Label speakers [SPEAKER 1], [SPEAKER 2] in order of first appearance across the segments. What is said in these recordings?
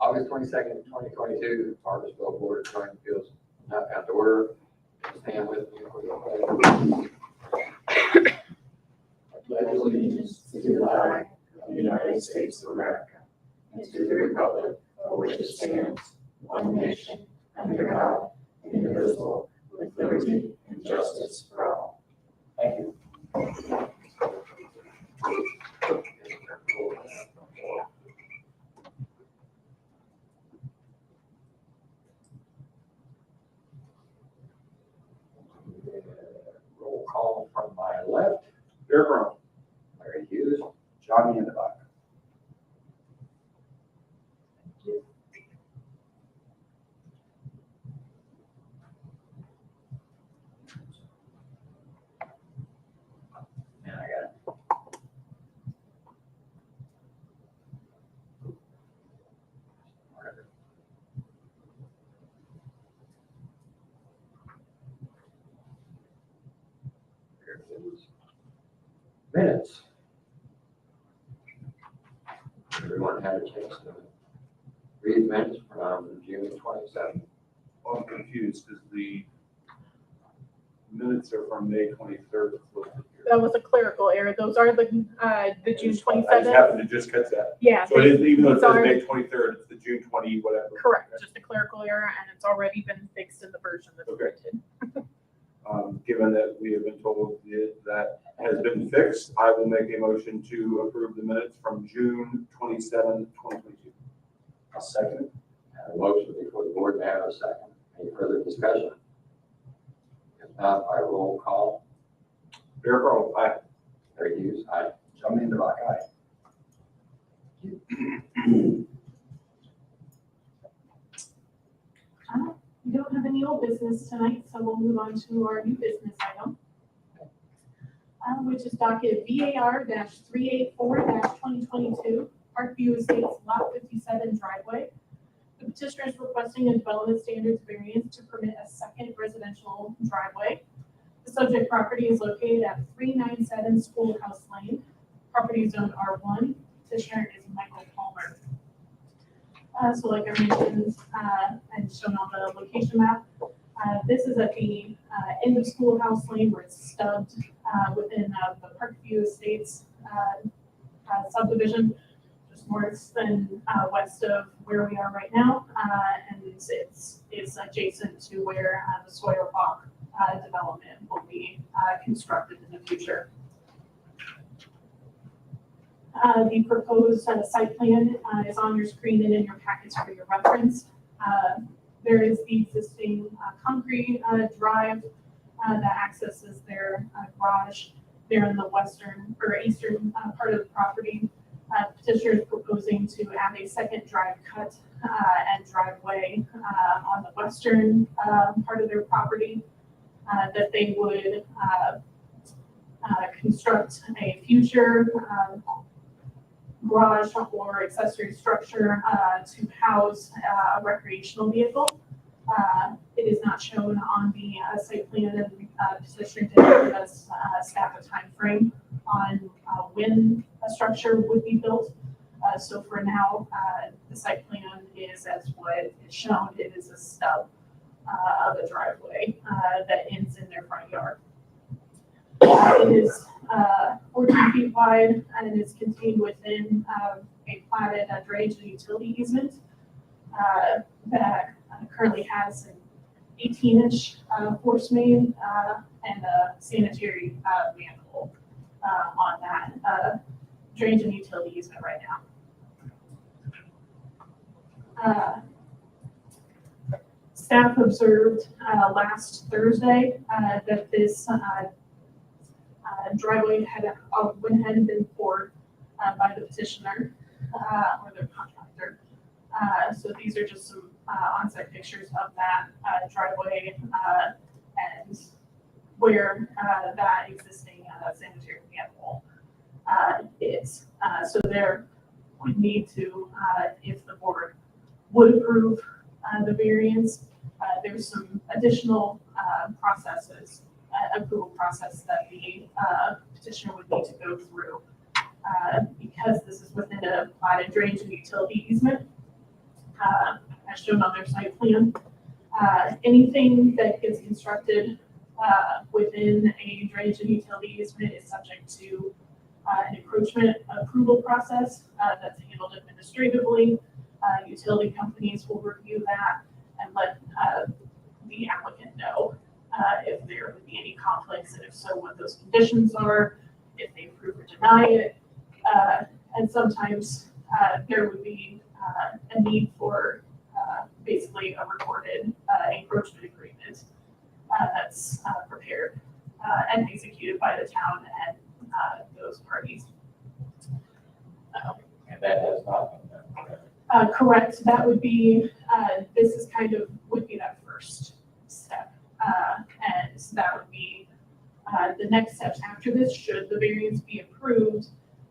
[SPEAKER 1] August 22nd, 2022, Bargersville Board of Joint Appeals not found to order. Stand with me for the pledge.
[SPEAKER 2] Pledge allegiance to the flag of the United States of America and to the republic for which it stands, one nation, under God, indivisible, with liberty and justice for all. Thank you.
[SPEAKER 1] Roll call from my left.
[SPEAKER 3] Derek Arnold.
[SPEAKER 1] Larry Hughes.
[SPEAKER 3] Johnny in the back.
[SPEAKER 1] And I got it. Here it is. Minutes. Everyone had a chance to read minutes from June 27th.
[SPEAKER 3] Well, I'm confused because the minutes are from May 23rd.
[SPEAKER 4] That was a clerical error. Those are the June
[SPEAKER 3] I just
[SPEAKER 4] 27th.
[SPEAKER 3] happened to just catch that.
[SPEAKER 4] Yeah.
[SPEAKER 3] So it is, even though it
[SPEAKER 4] it's
[SPEAKER 3] says
[SPEAKER 4] already-
[SPEAKER 3] May 23rd, it's the June 20, whatever.
[SPEAKER 4] Correct, just a clerical error, and it's already been fixed in the version that's
[SPEAKER 3] Okay.
[SPEAKER 4] printed.
[SPEAKER 3] Given that we have been told that has been fixed, I will make a motion to approve the minutes from June 27, 2022.
[SPEAKER 2] I'll second it.
[SPEAKER 1] A motion before the board, may I have a second? Any further discussion? If not, by roll call.
[SPEAKER 3] Derek Arnold, aye.
[SPEAKER 1] Larry Hughes, aye.
[SPEAKER 2] Johnny in the back, aye.
[SPEAKER 4] We don't have any old business tonight, so we'll move on to our new business item, which is docket VAR-384-2022, Parkview Estates Lot 57 driveway. The petitioner is requesting a development standards variance to permit a second residential driveway. The subject property is located at 397 Schoolhouse Lane. Property zone R1. Petitioner is Michael Palmer. So like I mentioned, and shown on the location map, this is at the end of Schoolhouse Lane where it's stubbed within the Parkview Estates subdivision, just north and west of where we are right now, and it's adjacent to where the soil rock development will be constructed in the future. The proposed site plan is on your screen and in your packets for your reference. There is the existing concrete drive that accesses their garage there in the western or eastern part of the property. Petitioner is proposing to add a second drive cut and driveway on the western part of their property that they would construct a future garage or accessory structure to house a recreational vehicle. It is not shown on the site plan, and petitioner did give us staff a time frame on when a structure would be built. So for now, the site plan is as what is shown. It is a stub of a driveway that ends in their front yard. It is 14 feet wide and is contained within a platted drainage and utility easement that currently has an 18-inch force main and a sanitary manhole on that drainage and utility easement right now. Staff observed last Thursday that this driveway had went ahead and been poured by the petitioner or their contractor. So these are just some on-site pictures of that driveway and where that existing sanitary manhole is. So there would need to, if the board would approve the variance, there's some additional processes, approval process that the petitioner would need to go through. Because this is within a platted drainage and utility easement, as shown on their site plan. Anything that gets constructed within a drainage and utility easement is subject to an encroachment approval process that's handled administratively. Utility companies will review that and let the applicant know if there would be any conflicts, and if so, what those conditions are, if they approve or deny it. And sometimes there would be a need for basically a recorded encroachment agreement that's prepared and executed by the town and those parties.
[SPEAKER 1] And that has not been done.
[SPEAKER 4] Correct, that would be, this is would be that first step. And so that would be, the next steps after this, should the variance be approved,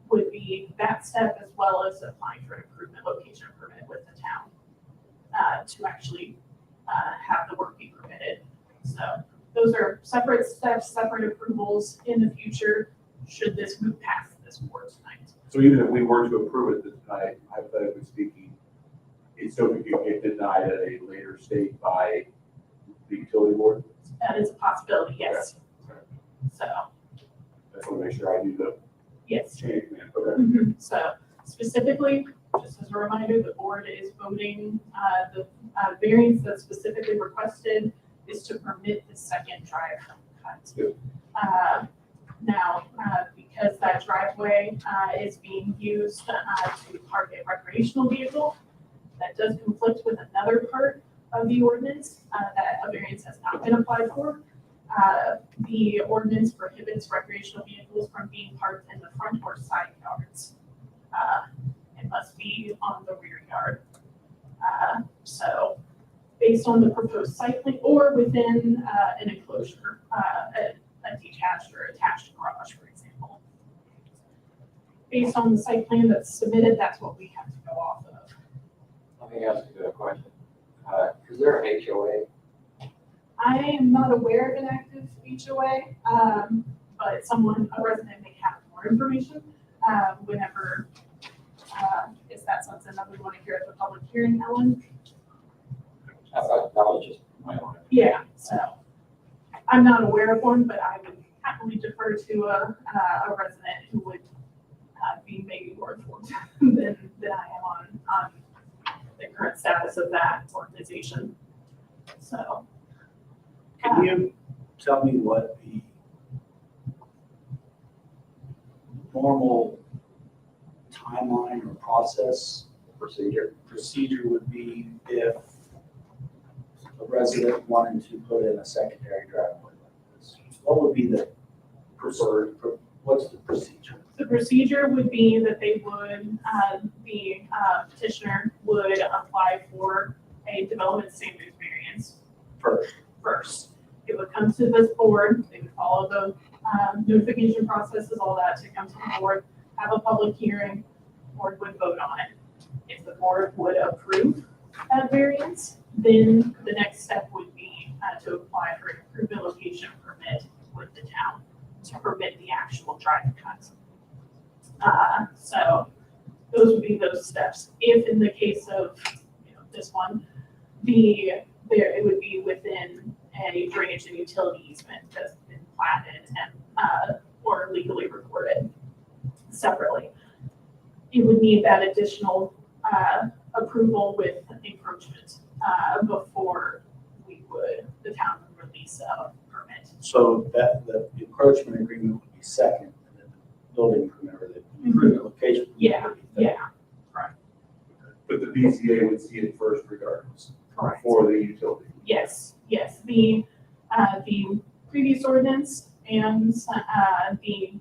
[SPEAKER 4] would be that step as well as applying for an improvement location permit with the town to actually have the work be permitted. So those are separate steps, separate approvals in the future, should this move past this board tonight.
[SPEAKER 3] So even if we were to approve it tonight, hypothetically speaking, it still could get denied at a later stage by the utility board?
[SPEAKER 4] That is a possibility, yes.
[SPEAKER 3] Okay.
[SPEAKER 4] So,
[SPEAKER 3] I just want to make sure I do the
[SPEAKER 4] yes.
[SPEAKER 3] change, man. Okay.
[SPEAKER 4] So specifically, just as a reminder, the board is voting, the variance that's specifically requested is to permit the second drive cut.
[SPEAKER 3] Good.
[SPEAKER 4] Now, because that driveway is being used to park a recreational vehicle, that does conflict with another part of the ordinance that a variance has not been applied for. The ordinance prohibits recreational vehicles from being parked in the front or side yards. It must be on the rear yard. So based on the proposed site plan or within an enclosure, a detached or attached garage, for example. Based on the site plan that's submitted, that's what we have to go off of.
[SPEAKER 1] Let me ask you a question. Is there an HOA?
[SPEAKER 4] I am not aware of an active HOA, but a resident may have more information whenever, is that something that we want to hear at the public hearing, Ellen?
[SPEAKER 1] That was just my own.
[SPEAKER 4] Yeah, so I'm not aware of one, but I would happily defer to a resident who would be maybe more informed than I am on the current status of that organization. So.
[SPEAKER 2] Can you tell me what the normal timeline or procedure would be if a resident wanted to put in a secondary driveway like this? What would be the preferred, what's the procedure?
[SPEAKER 4] The procedure would be that they would, the petitioner would apply for a development standards variance first. It would come to this board, they would follow the notification processes, all that to come to the board, have a public hearing, board would vote on it. If the board would approve that variance, then the next step would be to apply for an improvement location permit with the town to permit the actual drive cut. So those would be those steps. If in the case of this one, it would be within a drainage and utility easement that's been platted and or legally recorded separately. It would need that additional approval with encroachment before the town would release a permit.
[SPEAKER 2] So that the encroachment agreement would be second, and then the building permit or the improvement location. would be
[SPEAKER 4] Yeah,
[SPEAKER 2] third.
[SPEAKER 4] yeah,
[SPEAKER 3] But the BZA would see it first regardless
[SPEAKER 4] correct.
[SPEAKER 3] for the utility.
[SPEAKER 4] Yes. The previous ordinance and the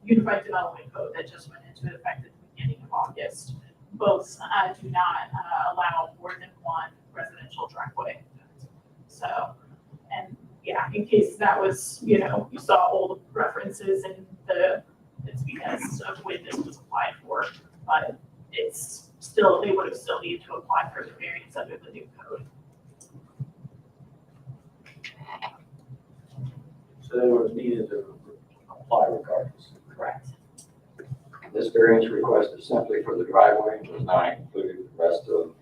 [SPEAKER 4] Unified Development Code that just went into effect at the beginning of August, both do not allow more than one residential driveway. So, and yeah, in case that was, you saw old references in it's because of when this was applied for, but it's still, they would have still needed to apply for the variance under the new code.
[SPEAKER 2] So they were needed to apply regardless.
[SPEAKER 4] Correct.
[SPEAKER 1] This variance request is simply for the driveway and does not include the rest of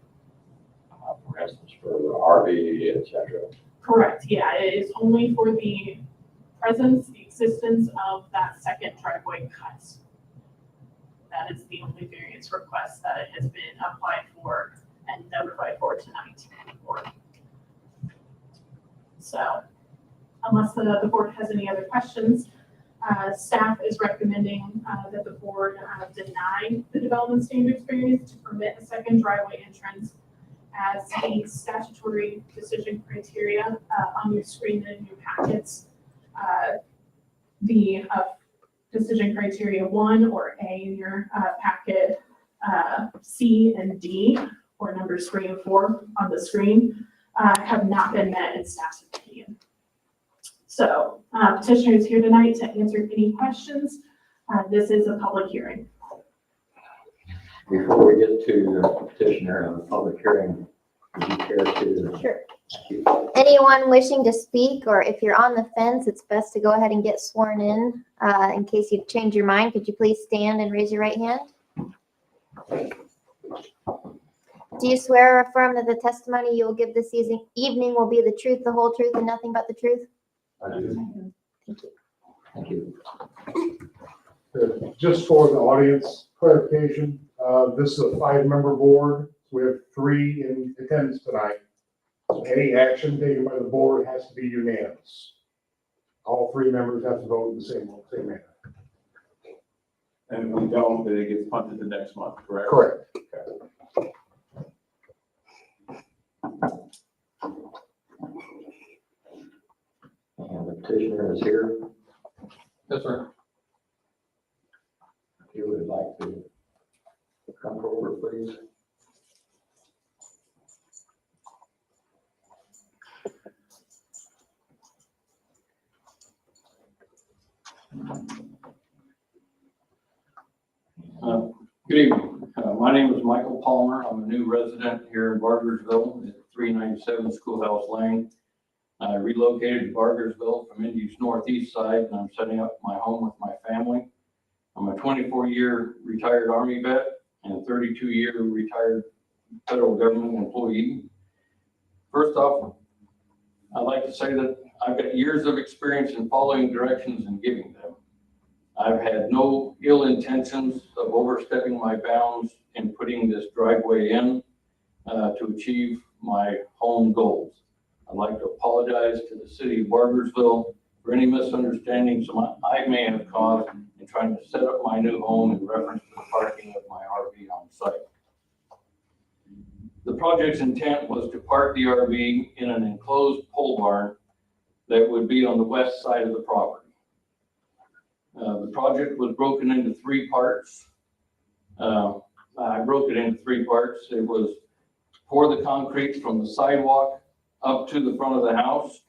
[SPEAKER 1] RV, et cetera.
[SPEAKER 4] Correct, yeah, it is only for the presence, the existence of that second driveway cut. That is the only variance request that has been applied for and notified for tonight. So, unless the board has any other questions, staff is recommending that the board deny the development standards variance to permit a second driveway entrance as the statutory decision criteria on your screen and in your packets. The decision criteria 1 or A in your packet, C and D, or numbers 3 and 4 on the screen, have not been met in staff's opinion. So petitioner is here tonight to answer any questions. This is a public hearing.
[SPEAKER 1] Before we get to the petitioner and the public hearing, would you care to?
[SPEAKER 5] Sure. Anyone wishing to speak, or if you're on the fence, it's best to go ahead and get sworn in. In case you change your mind, could you please stand and raise your right hand? Do you swear or affirm that the testimony you will give this evening will be the truth, the whole truth, and nothing but the truth?
[SPEAKER 1] I do.
[SPEAKER 5] Thank you.
[SPEAKER 1] Thank you.
[SPEAKER 6] Just for the audience clarification, this is a 5-member board. We have 3 in attendance tonight. So any action taken by the board has to be unanimous. All 3 members have to vote in the same manner.
[SPEAKER 3] And if we don't, then it gets punted to next month, correct?
[SPEAKER 6] Correct.
[SPEAKER 1] And the petitioner is here.
[SPEAKER 7] Yes, sir.
[SPEAKER 1] If you would like to come forward, please.
[SPEAKER 7] Good evening. My name is Michael Palmer. I'm a new resident here in Bargersville at 397 Schoolhouse Lane. I relocated to Bargersville from Indy's northeast side, and I'm setting up my home with my family. I'm a 24-year retired Army vet and a 32-year retired federal government employee. First off, I'd like to say that I've got years of experience in following directions and giving them. I've had no ill intentions of overstepping my bounds in putting this driveway in to achieve my home goals. I'd like to apologize to the city of Bargersville for any misunderstandings I may have caused in trying to set up my new home in reference to the parking of my RV on site. The project's intent was to park the RV in an enclosed pole barn that would be on the west side of the property. The project was broken into 3 parts. I broke it into 3 parts. It was pour the concrete from the sidewalk up to the front of the house.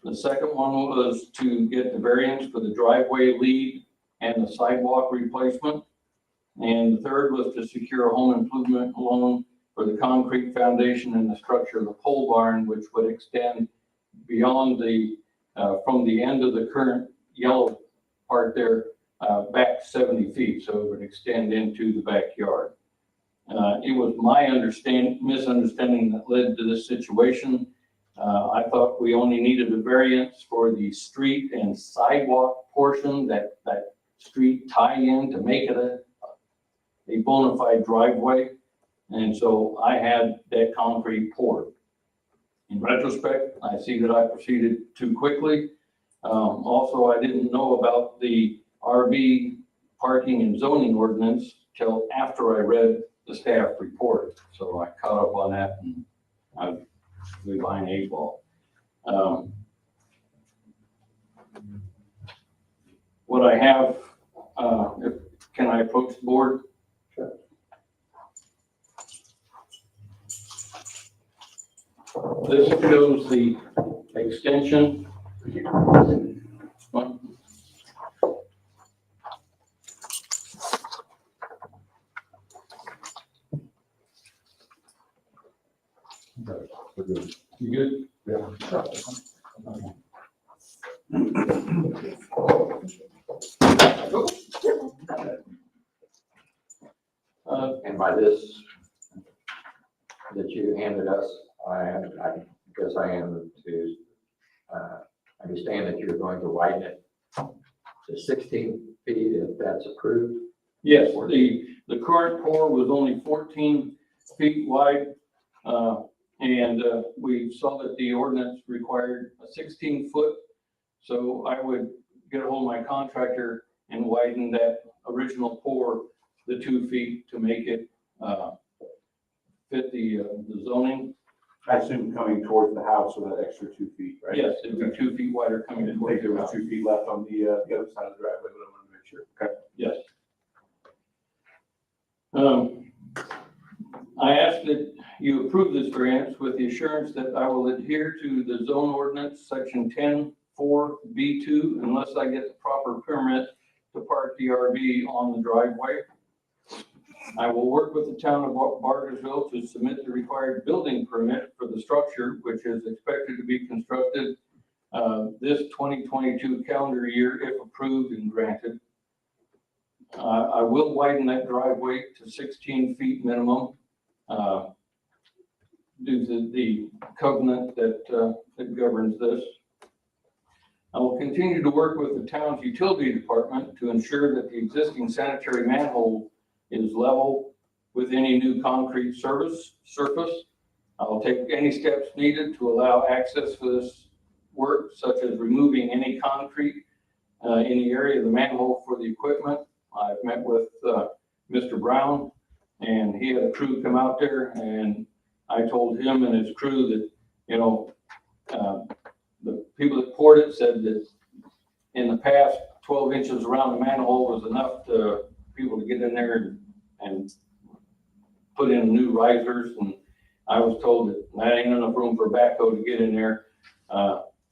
[SPEAKER 7] The second one was to get the variance for the driveway lead and the sidewalk replacement. And the third was to secure a home improvement loan for the concrete foundation and the structure of the pole barn, which would extend beyond from the end of the current yellow part there back 70 feet, so it would extend into the backyard. It was my misunderstanding that led to this situation. I thought we only needed a variance for the street and sidewalk portion, that street tie-in, to make it a bona fide driveway. And so I had that concrete poured. In retrospect, I see that I proceeded too quickly. Also, I didn't know about the RV parking and zoning ordinance till after I read the staff report. So I caught up on that, and I was behind 8 ball. What I have, can I approach the board?
[SPEAKER 1] Sure.
[SPEAKER 7] This shows the extension. What? You good?
[SPEAKER 1] Yeah. And by this that you handed us, I because I am to understand that you're going to widen it to 16 feet if that's approved.
[SPEAKER 7] Yes, the current pour was only 14 feet wide. And we saw that the ordinance required a 16-foot. So I would get a hold of my contractor and widen that original pour the 2 feet to make it fit the zoning.
[SPEAKER 3] I assume coming towards the house with that extra 2 feet, right?
[SPEAKER 7] Yes, it would be 2 feet wider
[SPEAKER 3] I
[SPEAKER 7] coming
[SPEAKER 3] didn't
[SPEAKER 7] towards
[SPEAKER 3] think there
[SPEAKER 7] the
[SPEAKER 3] was
[SPEAKER 7] house.
[SPEAKER 3] 2 feet left on the other side of the driveway, but I wanted to make sure. Okay.
[SPEAKER 7] Yes. I ask that you approve this variance with the assurance that I will adhere to the zone ordinance, section 10(4)(b)(2), unless I get the proper permit to park the RV on the driveway. I will work with the town of Bargersville to submit the required building permit for the structure, which is expected to be constructed this 2022 calendar year if approved and granted. I will widen that driveway to 16 feet minimum due to the covenant that governs this. I will continue to work with the town's utility department to ensure that the existing sanitary manhole is level with any new concrete surface. I will take any steps needed to allow access for this work, such as removing any concrete in the area of the manhole for the equipment. I've met with Mr. Brown, and he had a crew come out there, and I told him and his crew that, you know, the people that poured it said that in the past, 12 inches around the manhole was enough to people to get in there and put in new risers. And I was told that ain't enough room for a backhoe to get in there.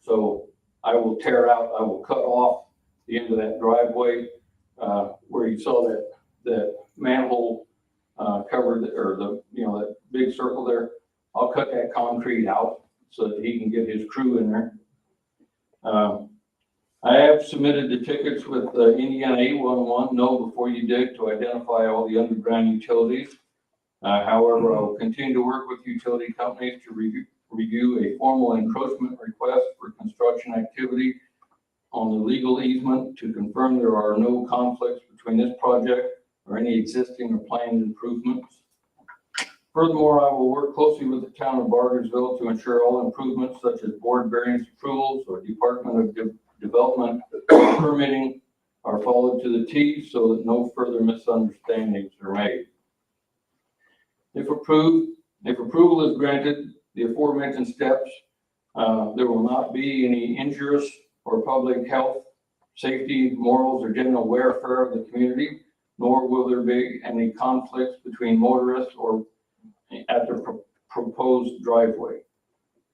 [SPEAKER 7] So I will I will cut off the end of that driveway where you saw that manhole cover, or that big circle there. I'll cut that concrete out so that he can get his crew in there. I have submitted the tickets with Indiana 811, know before you dig, to identify all the underground utilities. However, I will continue to work with utility companies to review a formal encroachment request for construction activity on the legal easement to confirm there are no conflicts between this project or any existing or planned improvements. Furthermore, I will work closely with the town of Bargersville to ensure all improvements such as board variance approvals or Department of Development permitting are followed to the T so that no further misunderstandings are made. If approval is granted, the aforementioned steps, there will not be any injurious or public health, safety, morals, or general welfare of the community, nor will there be any conflicts between motorists or at the proposed driveway.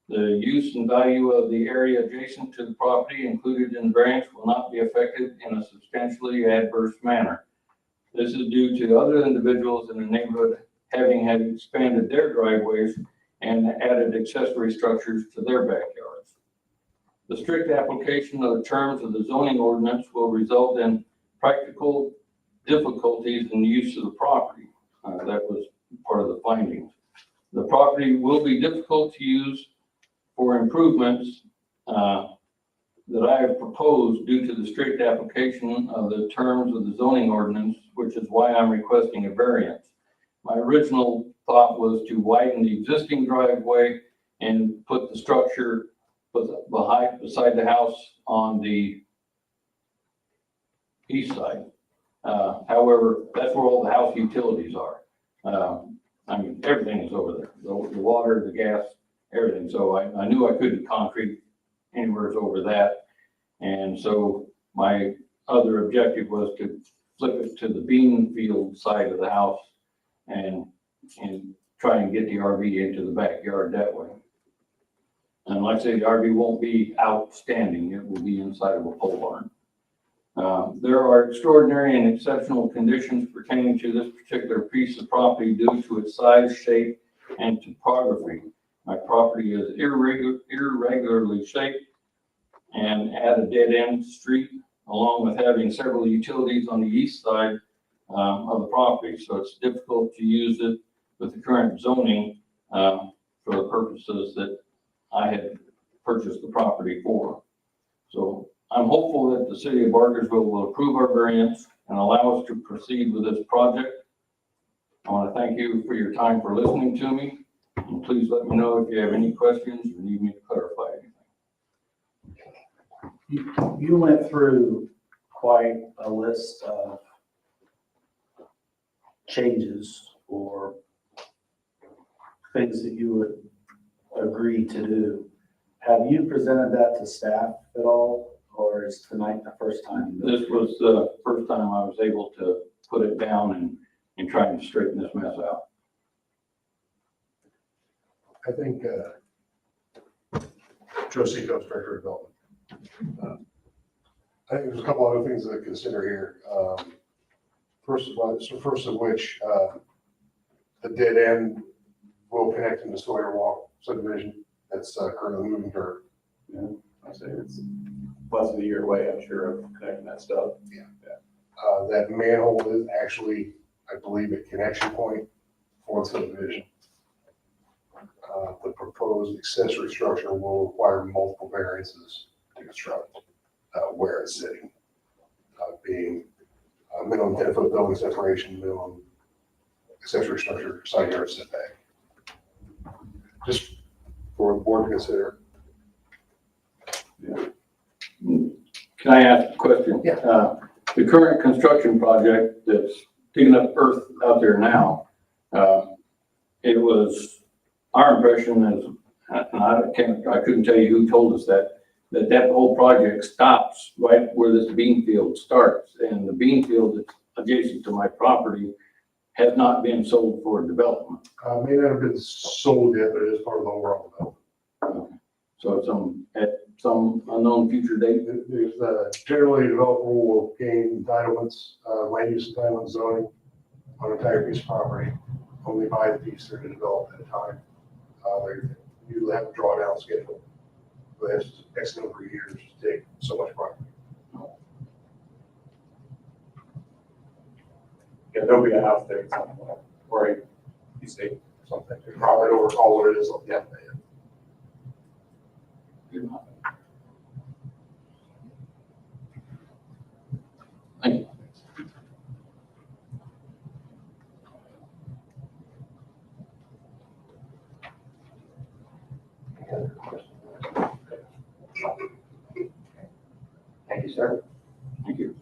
[SPEAKER 7] The use and value of the area adjacent to the property included in the variance will not be affected in a substantially adverse manner. This is due to other individuals in the neighborhood having had expanded their driveways and added accessory structures to their backyards. The strict application of the terms of the zoning ordinance will result in practical difficulties in the use of the property. That was part of the findings. The property will be difficult to use for improvements that I have proposed due to the strict application of the terms of the zoning ordinance, which is why I'm requesting a variance. My original thought was to widen the existing driveway and put the structure beside the house on the east side. However, that's where all the house utilities are. I mean, everything is over there, the water, the gas, everything. So I knew I couldn't concrete anywhere over that. And so my other objective was to flip it to the bean field side of the house and try and get the RV into the backyard that way. And like I say, the RV won't be outstanding. It will be inside of a pole barn. There are extraordinary and exceptional conditions pertaining to this particular piece of property due to its size, shape, and topography. My property is irregularly shaped and at a dead-end street, along with having several utilities on the east side of the property. So it's difficult to use it with the current zoning for the purposes that I had purchased the property for. So I'm hopeful that the city of Bargersville will approve our variance and allow us to proceed with this project. I want to thank you for your time for listening to me. And please let me know if you have any questions or need me to clarify anything.
[SPEAKER 2] You went through quite a list of changes or things that you would agree to do. Have you presented that to staff at all, or is tonight the first time?
[SPEAKER 7] This was the first time I was able to put it down and trying to straighten this mess out.
[SPEAKER 6] I think, Joe Seacoast, Director of Development. I think there's a couple other things to consider here. First of which, the dead end will connect into Sawyer Walk subdivision that's currently moving dirt.
[SPEAKER 3] I say it's less than a year away, I'm sure, of connecting that stuff.
[SPEAKER 6] That manhole is actually, I believe, a connection point for the subdivision. The proposed accessory structure will require multiple variances to construct where it's sitting, being minimum 10-foot building separation, minimum accessory structure, side yard setback. Just for the board to consider.
[SPEAKER 7] Can I ask a question?
[SPEAKER 6] Yeah.
[SPEAKER 7] The current construction project that's digging up earth out there now, it was our impression is, and I couldn't tell you who told us that whole project stops right where this bean field starts. And the bean field that's adjacent to my property has not been sold for development.
[SPEAKER 6] May not have been sold yet, but it is part of the overall development.
[SPEAKER 7] So it's at some unknown future date.
[SPEAKER 6] There's generally a developer will gain entitlements, land use entitlement zoning on an entire piece of property, only buy the piece they're going to develop at a time. They usually have a drawdown schedule. But it's X number of years to take so much property.
[SPEAKER 3] Yeah, there'll be a house there somewhere, or a estate or something.
[SPEAKER 6] Probably don't recall what it is off the top of my head.
[SPEAKER 7] Thank you.
[SPEAKER 1] Thank you, sir.
[SPEAKER 7] Thank you.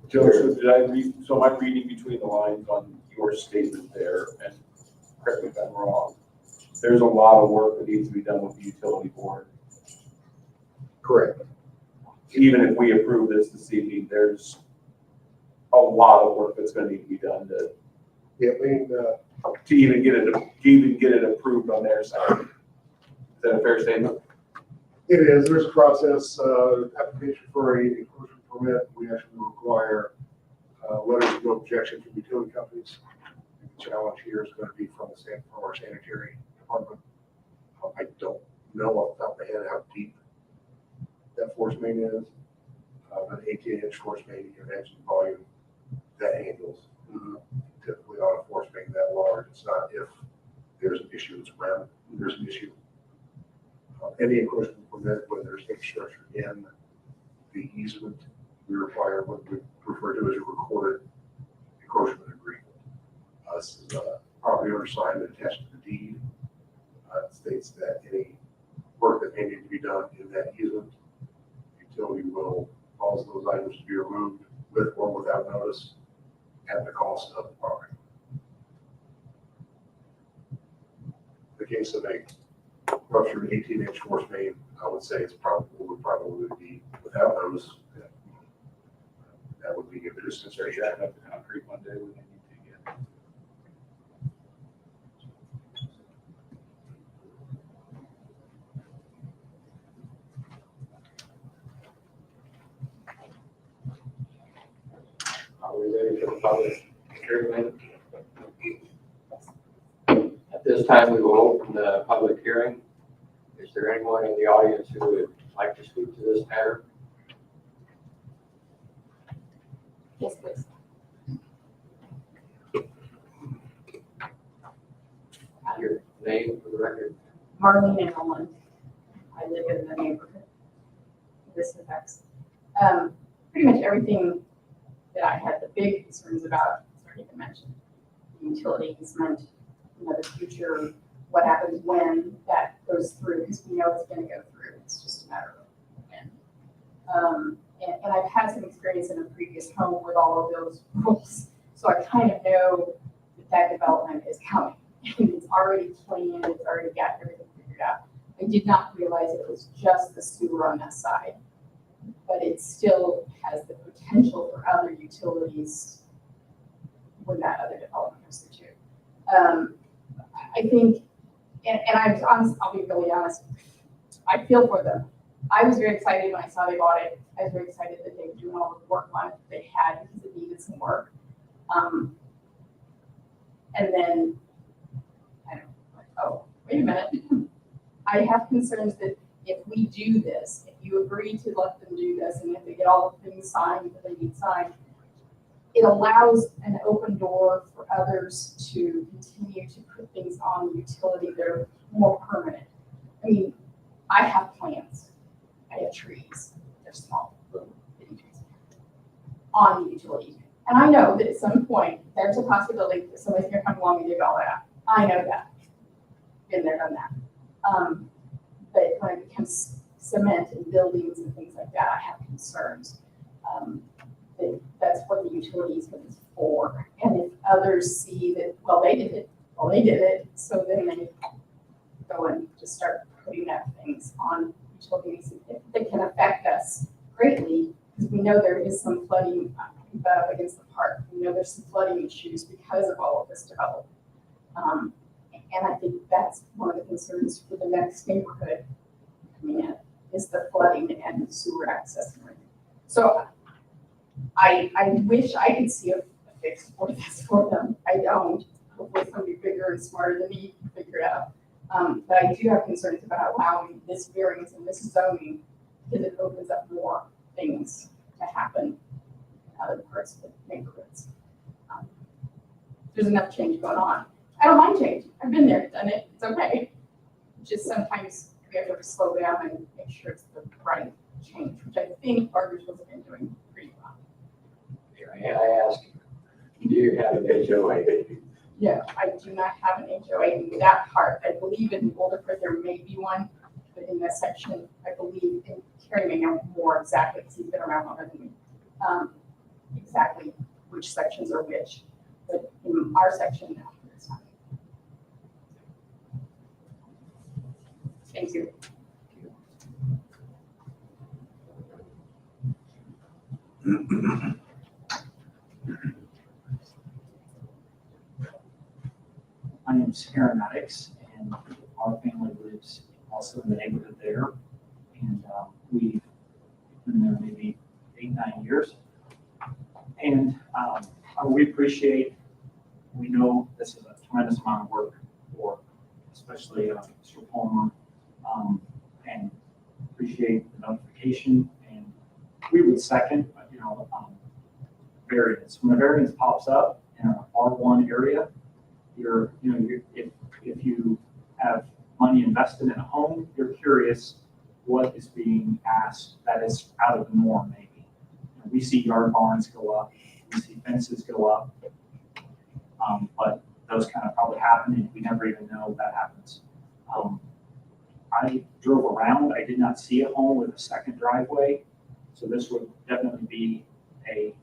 [SPEAKER 3] Joe, so did I read, so am I reading between the lines on your statement there, and correct me if I'm wrong, there's a lot of work that needs to be done with the utility board.
[SPEAKER 6] Correct.
[SPEAKER 3] Even if we approve this evening, there's a lot of work that's gonna need to be done to
[SPEAKER 6] Yeah, I mean,
[SPEAKER 3] even get it approved on their side. Is that a fair statement?
[SPEAKER 6] it is, there's a process, application for a encroachment permit. We actually require letters of no objection from utility companies. The challenge here is going to be from our sanitary department. I don't know off the top of my head how deep that force main is. An 18-inch force main, you can imagine the volume that handles. Typically on a force main that large, it's not if there's an issue, it's when there's an issue. Any encroachment permit, when there's infrastructure in the easement, we require what we refer to as a recorded encroachment agreement. This is a property owner signed and attached to the deed. It states that any work that may need to be done in that easement, utility will cause those items to be removed with or without notice at the cost of the property. In the case of a ruptured 18-inch force main, I would say would probably be without notice. That would be a distance
[SPEAKER 3] Start jacking up the concrete one day when they need to again.
[SPEAKER 1] Are we ready for the public hearing? At this time, we will open the public hearing. Is there anyone in the audience who would like to speak to this matter?
[SPEAKER 5] Yes, please.
[SPEAKER 1] Your name for the record.
[SPEAKER 2] Marlene and Ellen. I live in the neighborhood. This affects, pretty much everything that I had the big concerns about, starting to mention. Utility easement, the future, what happens when that goes through, because we know it's gonna go through, it's just a matter of when. And I've had some experience in a previous home with all of those rules, so I kind of know that development is coming. And it's already planned, it's already got everything figured out. I did not realize it was just the sewer on that side, but it still has the potential for other utilities when that other development comes through too. I think, and I'm honest, I'll be really honest, I feel for them. I was very excited when I saw they bought it. I was very excited that they were doing all the work on it that they had because it needed some work. And then, I don't know, like, oh, wait a minute. I have concerns that if we do this, if you agree to let them do this, and if they get all the things signed that they need signed, it allows an open door for others to continue to put things on the utility that are more permanent. I mean, I have plants, I have trees, they're small, little bitty trees, on the utility. And I know that at some point, there's a possibility that somebody's gonna come along and dig all that out. I know that. Been there, done that. But when it becomes cement and buildings and things like that, I have concerns. That's what the utility easement is for. And if others see that, well, they did it, so then they go and just start putting up things on utilities that can affect us greatly, because we know there is some flooding up against the park. We know there's some flooding issues because of all of this development. And I think that's one of the concerns for the next neighborhood coming in, is the flooding and sewer access and everything. So I wish I could see a fix for this for them. I don't. Hopefully somebody bigger and smarter than me can figure it out. But I do have concerns about allowing this variance and this zoning, because it opens up more things to happen in other parts of the neighborhoods. There's enough change going on. I don't mind change. I've been there, done it. It's okay. Just sometimes we have to slow down and make sure it's the right change, which I think Bargersville's been doing pretty well.
[SPEAKER 1] May I ask, do you have an HOA?
[SPEAKER 2] Yeah, I do not have an HOA in that part. I believe in Boulderford there may be one, but in this section, I believe, and Carrie may know more exactly, because he's been around longer than me, exactly which sections are which. But in our section, no, there's not. Thank you.
[SPEAKER 8] My name is Aaron Maddox, and our family lives also in the neighborhood there. And we've been there maybe 8-9 years. And we know this is a tremendous amount of work for, especially Mr. Palmer, and appreciate the notification. And we would second, variance. When a variance pops up in an R1 area, if you have money invested in a home, you're curious what is being asked that is out of the norm, maybe. We see yard barns go up, we see fences go up, but those kind of probably happen, and we never even know that happens. I drove around, I did not see a home with a second driveway, so this would definitely be a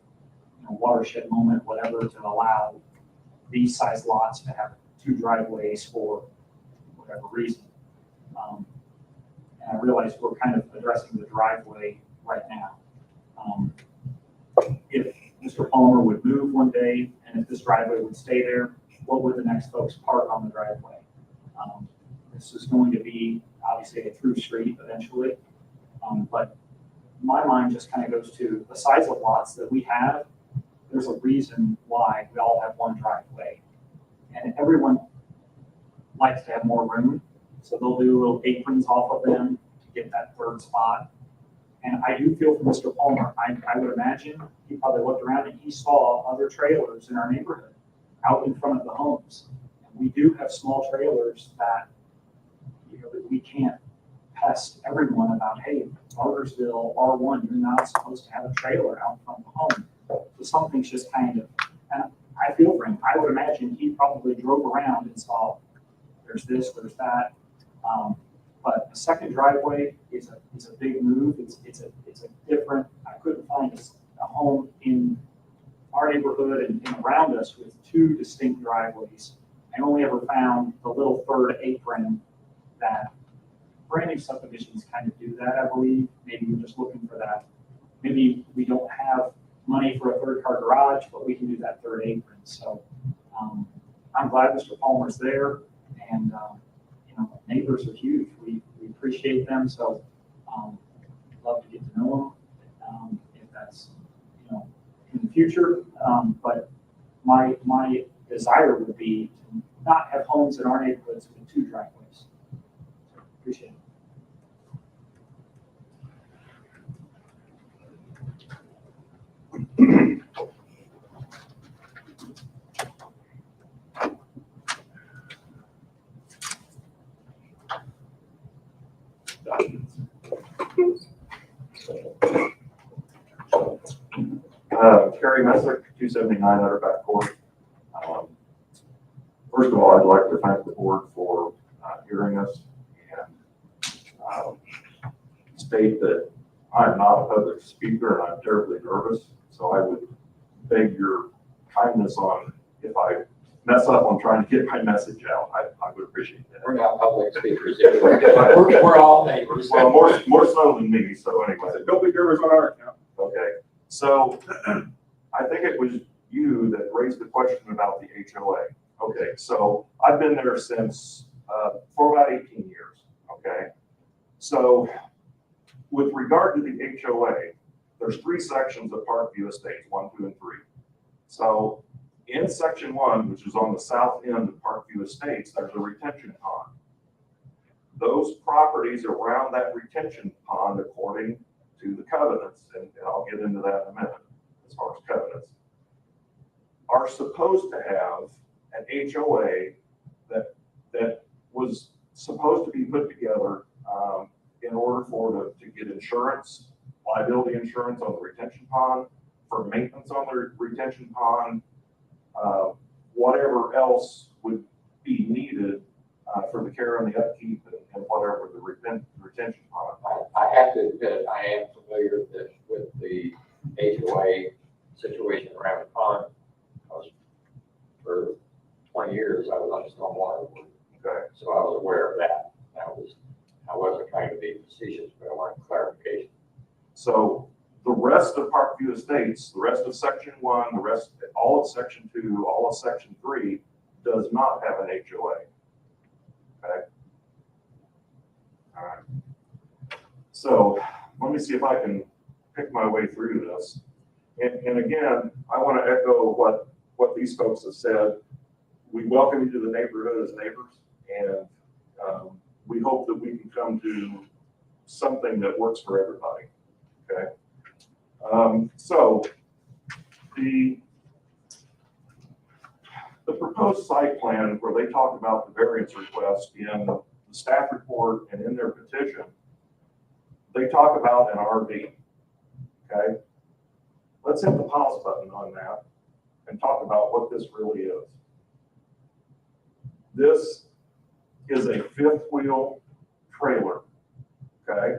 [SPEAKER 8] watershed moment, whatever, to allow these size lots to have 2 driveways for whatever reason. And I realize we're kind of addressing the driveway right now. If Mr. Palmer would move one day, and if this driveway would stay there, what would the next folks park on the driveway? This is going to be obviously a through street eventually, but my mind just kind of goes to the size of lots that we have. There's a reason why we all have one driveway, and everyone likes to have more room, so they'll do little aprons off of them to get that third spot. And I do feel for Mr. Palmer. I would imagine he probably looked around and he saw other trailers in our neighborhood out in front of the homes. We do have small trailers that, you know, that we can't pest everyone about, hey, Bargersville R1, you're not supposed to have a trailer out front of the home. So something's just kind of, and I feel for him. I would imagine he probably drove around and saw, there's this, there's that. But a second driveway is a big move. It's a different, I couldn't find a home in our neighborhood and around us with two distinct driveways. I only ever found the little third apron that brand new subdivisions kind of do that, I believe. Maybe we're just looking for that. Maybe we don't have money for a third car garage, but we can do that third apron. So I'm glad Mr. Palmer's there, and you know, neighbors are huge. We appreciate them, so love to get to know them if that's, you know, in the future. But my desire would be to not have homes in our neighborhoods with two driveways. So, appreciate it.
[SPEAKER 9] Kerry Messick, 279 Utterback Court. First of all, I'd like to thank the board for hearing us and state that I'm not a public speaker and I'm terribly nervous. So I would beg your kindness on if I mess up on trying to get my message out. I would appreciate that.
[SPEAKER 1] We're not public speakers. We're all neighbors.
[SPEAKER 9] Well, more so than me. So anyway.
[SPEAKER 3] Don't be nervous on our account.
[SPEAKER 9] Okay, so I think it was you that raised the question about the HOA. Okay, so I've been there since, for about 18 years, okay? So with regard to the HOA, there's 3 sections of Parkview Estates, 1, 2, and 3. So in section 1, which is on the south end of Parkview Estates, there's a retention pond. Those properties around that retention pond, according to the covenants, and I'll get into that in a minute, as far as covenants, are supposed to have an HOA that was supposed to be put together in order to get insurance, liability insurance on the retention pond, for maintenance on the retention pond, whatever else would be needed for the care and the upkeep and whatever the retention pond.
[SPEAKER 1] I have to admit, I am familiar with the HOA situation around the pond. For 20 years, I was on the stormwater board.
[SPEAKER 9] Okay.
[SPEAKER 1] So I was aware of that. I wasn't trying to be facetious, but I wanted clarification.
[SPEAKER 9] So the rest of Parkview Estates, the rest of section 1, all of section 2, all of section 3 does not have an HOA. Okay. All right. So let me see if I can pick my way through this. And again, I want to echo what these folks have said. We welcome you to the neighborhood as neighbors, and we hope that we can come to something that works for everybody. Okay. So the proposed site plan, where they talk about the variance request in the staff report and in their petition, they talk about an RV. Okay. Let's hit the pause button on that and talk about what this really is. This is a 5th wheel trailer, okay?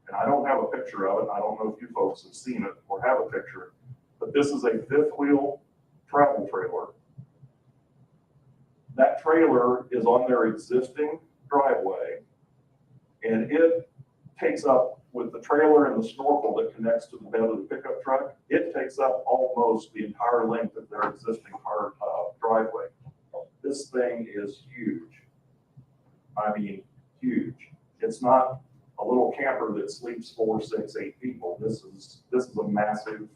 [SPEAKER 9] And I don't have a picture of it. I don't know if you folks have seen it or have a picture, but this is a 5th wheel travel trailer. That trailer is on their existing driveway, and it takes up, with the trailer and the snorkel that connects to the bed of the pickup truck, it takes up almost the entire length of their existing driveway. This thing is huge. I mean, huge. It's not a little camper that sleeps 4, 6, 8 people. This is a massive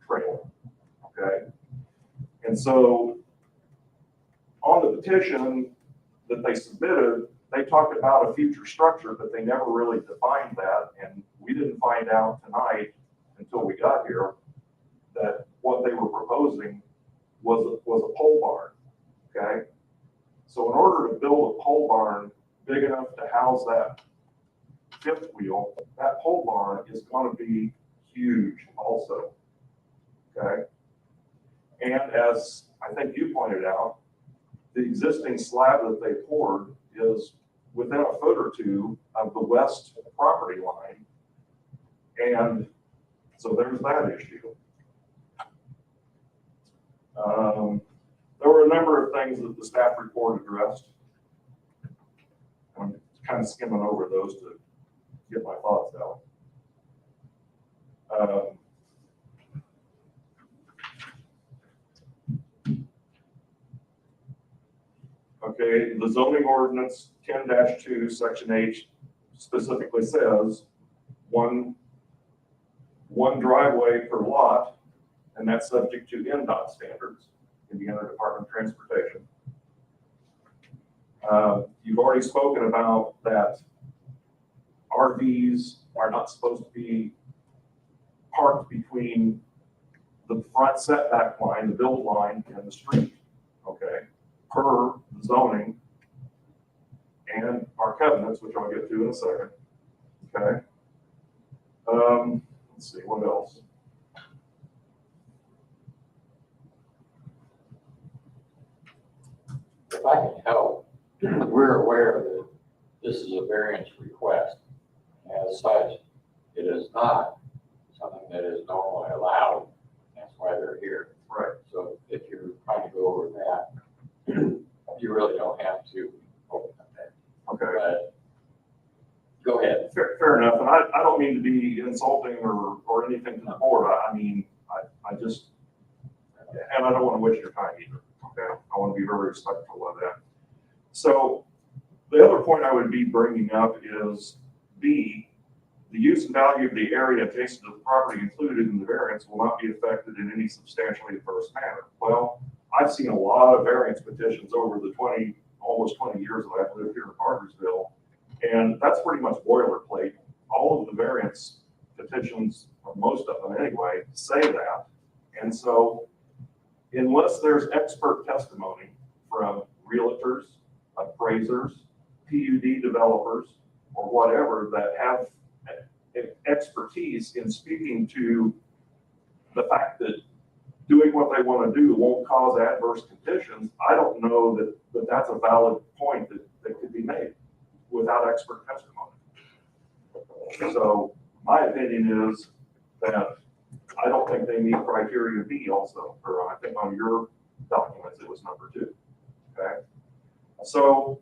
[SPEAKER 9] trailer, okay? And so on the petition that they submitted, they talked about a future structure, but they never really defined that. And we didn't find out tonight until we got here that what they were proposing was a pole barn, okay? So in order to build a pole barn big enough to house that fifth wheel, that pole barn is gonna be huge also, okay? And as I think you pointed out, the existing slab that they poured is within a foot or two of the west property line. And so there's that issue. There were a number of things that the staff report addressed. I'm kind of skimming over those to get my thoughts out. Okay, the zoning ordinance 10-2, section H specifically says one driveway per lot, and that's subject to NDOT standards, Indiana Department of Transportation. You've already spoken about that RVs are not supposed to be parked between the front setback line, the build line, and the street, okay, per zoning and our covenants, which I'll get to in a second, okay? Let's see, what else?
[SPEAKER 1] If I can help, we're aware that this is a variance request. As such, it is not something that is normally allowed. That's why they're here.
[SPEAKER 9] Right.
[SPEAKER 1] So if you're trying to go over that, you really don't have to open up that.
[SPEAKER 9] Okay.
[SPEAKER 1] But go ahead.
[SPEAKER 9] Fair enough, and I don't mean to be insulting or anything to the board. I mean, I just, and I don't want to waste your time either, okay? I want to be very respectful of that. So the other point I would be bringing up is B, the use and value of the area adjacent to the property included in the variance will not be affected in any substantially adverse manner. Well, I've seen a lot of variance petitions over the almost 20 years that I've lived here in Bargersville, and that's pretty much boilerplate. All of the variance petitions, or most of them anyway, say that. And so unless there's expert testimony from realtors, appraisers, PUD developers, or whatever that have expertise in speaking to the fact that doing what they want to do won't cause adverse conditions, I don't know that that's a valid point that could be made without expert testimony. So my opinion is that I don't think they meet criteria B also, or I think on your documents it was number 2, okay? So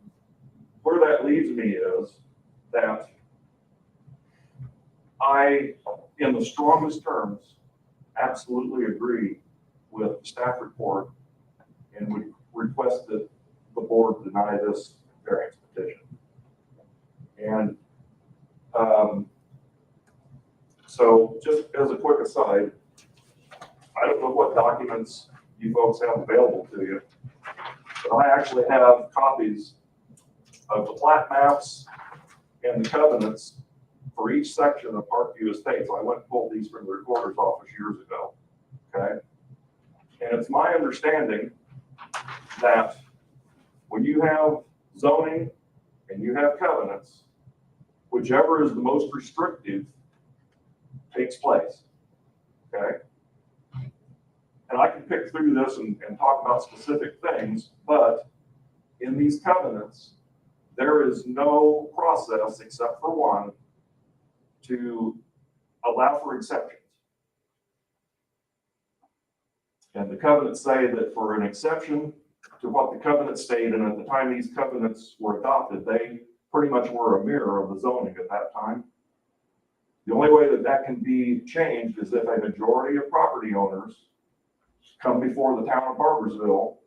[SPEAKER 9] where that leaves me is that I, in the strongest terms, absolutely agree with the staff report and would request that the board deny this variance petition. And so just as a quick aside, I don't know what documents you folks have available to you, but I actually have copies of the plat maps and the covenants for each section of Parkview Estates. I went and pulled these from the recorder's office years ago, okay? And it's my understanding that when you have zoning and you have covenants, whichever is the most restrictive takes place, okay? And I can pick through this and talk about specific things, but in these covenants, there is no process except for one to allow for exceptions. And the covenants say that for an exception to what the covenant stated, and at the time these covenants were adopted, they pretty much were a mirror of the zoning at that time. The only way that can be changed is if a majority of property owners come before the town of Bargersville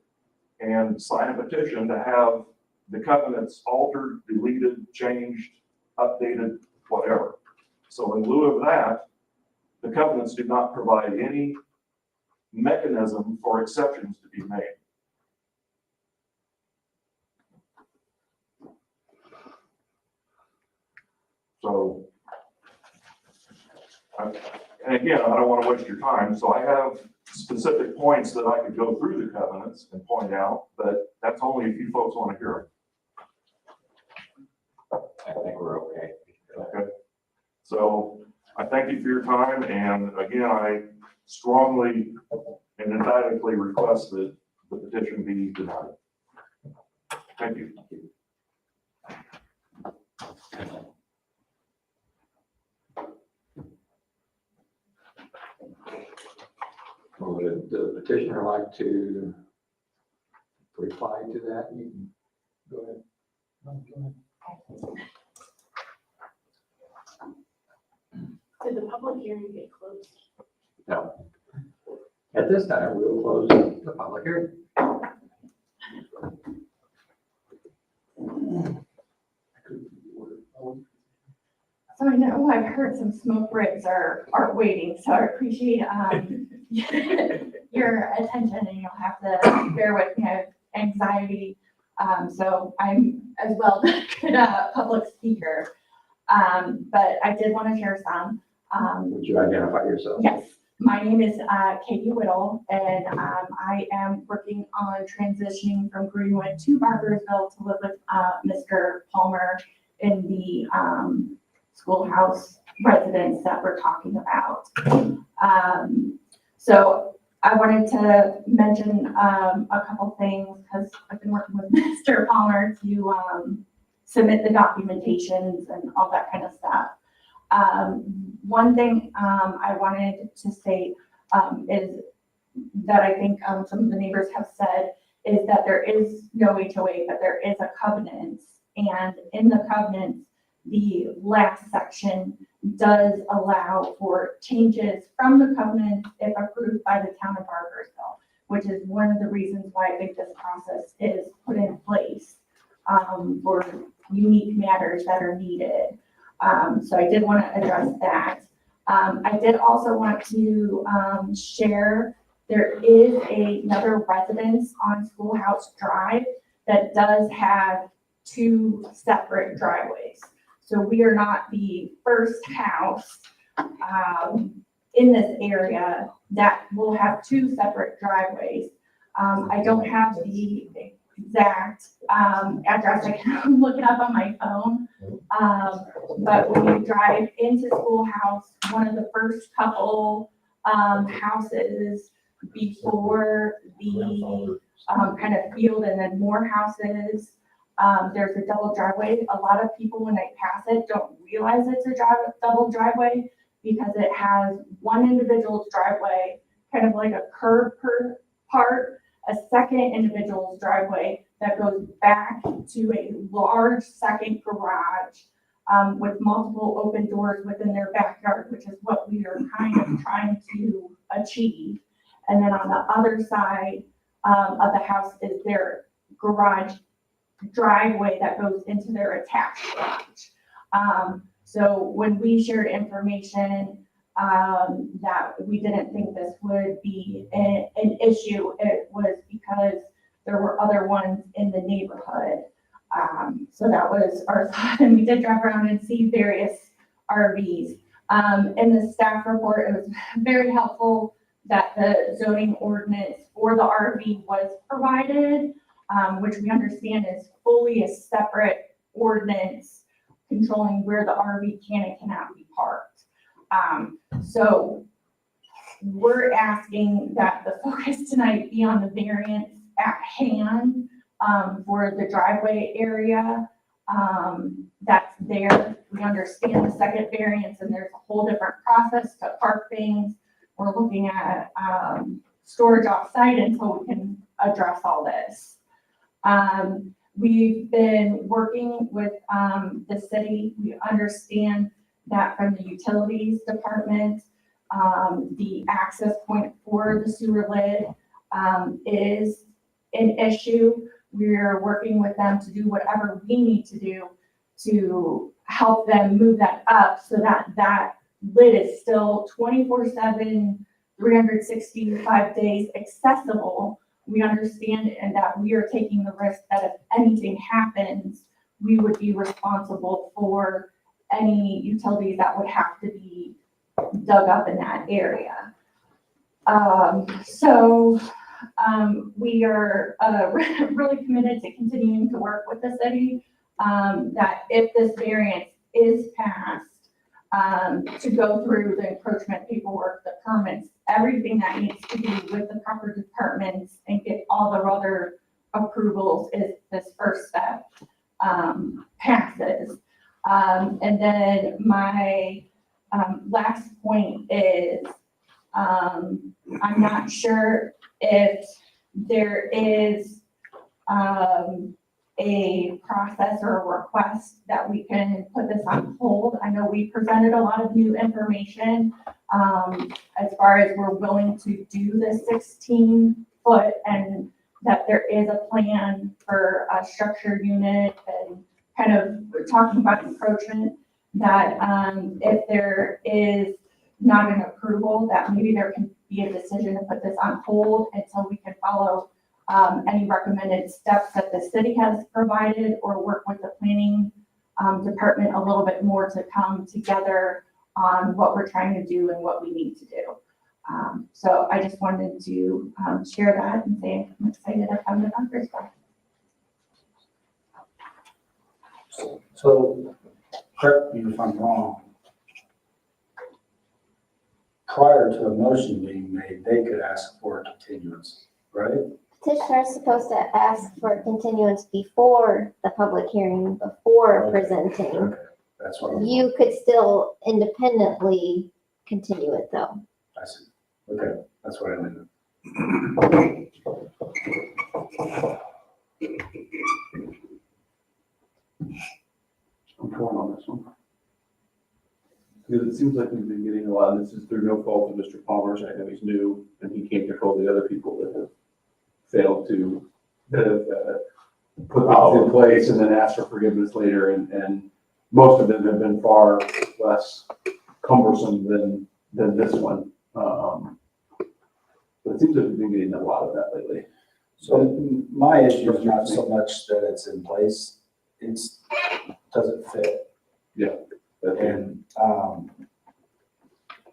[SPEAKER 9] and sign a petition to have the covenants altered, deleted, changed, updated, whatever. So in lieu of that, the covenants do not provide any mechanism for exceptions to be made. So, and again, I don't want to waste your time, so I have specific points that I could go through the covenants and point out, but that's only if you folks want to hear
[SPEAKER 1] I think we're okay.
[SPEAKER 9] them. Okay? So I thank you for your time, and again, I strongly and emphatically request that the petition be denied. Thank you.
[SPEAKER 1] Would the petitioner like to reply to that? You can go ahead. No, go ahead.
[SPEAKER 4] Did the public hearing get closed?
[SPEAKER 1] No. At this time, we will close the public hearing.
[SPEAKER 2] So I know I've heard some smoke breaks are waiting, so I appreciate your attention, and you'll have to bear with me. I have anxiety, so I'm as well good public speaker. But I did want to share some.
[SPEAKER 1] Would you identify yourself?
[SPEAKER 2] Yes, my name is Katie Whittle, and I am working on transitioning from Greenwood to Bargersville to live with Mr. Palmer in the schoolhouse residence that we're talking about. So I wanted to mention a couple things, because I've been working with Mr. Palmer to submit the documentations and all that kind of stuff. One thing I wanted to say is that I think some of the neighbors have said is that there is no HOA, but there is a covenant. And in the covenant, the last section does allow for changes from the covenant if approved by the Town of Bargersville, which is one of the reasons why I think this process is put in place for unique matters that are needed. So I did want to address that. I did also want to share, there is another residence on Schoolhouse Drive that does have 2 separate driveways. So we are not the first house in this area that will have 2 separate driveways. I don't have the exact address. I can look it up on my phone. But when you drive into Schoolhouse, one of the first couple houses before the kind of field and then more houses, there's a double driveway. A lot of people, when they pass it, don't realize it's a double driveway because it has one individual's driveway, kind of like a curb part, a second individual's driveway that goes back to a large second garage with multiple open doors within their backyard, which is what we are kind of trying to achieve. And then on the other side of the house is their garage driveway that goes into their attached garage. So when we shared information that we didn't think this would be an issue, it was because there were other ones in the neighborhood. So that was our thought, and we did drive around and see various RVs. In the staff report, it was very helpful that the zoning ordinance for the RV was provided, which we understand is fully a separate ordinance controlling where the RV can and cannot be parked. So we're asking that the focus tonight be on the variance at hand for the driveway area that's there. We understand the second variance, and there's a whole different process to park things. We're looking at storage off-site until we can address all this. We've been working with the city. We understand that from the utilities department, the access point for the sewer lid is an issue. We're working with them to do whatever we need to do to help them move that up so that that lid is still 24/7, 365 days accessible. We understand and that we are taking the risk that if anything happens, we would be responsible for any utilities that would have to be dug up in that area. We are really committed to continuing to work with the city, that if this variance is passed, to go through the encroachment paperwork, the permits, everything that needs to be with the proper departments and get all the other approvals is this first step, passes. And then my last point is, I'm not sure if there is a process or a request that we can put this on hold. I know we presented a lot of new information as far as we're willing to do the 16-foot and that there is a plan for a structured unit and kind of talking about encroachment, that if there is not an approval, that maybe there can be a decision to put this on hold until we can follow any recommended steps that the city has provided or work with the planning department a little bit more to come together on what we're trying to do and what we need to do. So I just wanted to share that and say I'm excited I found it on Thursday.
[SPEAKER 10] So, correct me if I'm wrong. Prior to a motion being made, they could ask for a continuance, right?
[SPEAKER 5] Petitioner is supposed to ask for a continuance before the public hearing, before
[SPEAKER 10] Okay.
[SPEAKER 5] presenting.
[SPEAKER 10] Okay, that's what I'm.
[SPEAKER 5] You could still independently continue it though.
[SPEAKER 10] I see. Okay, that's what I meant.
[SPEAKER 3] I'm torn on this one. Because it seems like we've been getting a lot, and this is through no fault of Mr. Palmer's. I know he's new and he can't control the other people that have failed to, that have put things in place and then ask for forgiveness later. And most of them have been far less cumbersome than this one. But it seems like we've been getting a lot of that lately.
[SPEAKER 10] So my issue is not so much that it's in place, it's, does it fit? And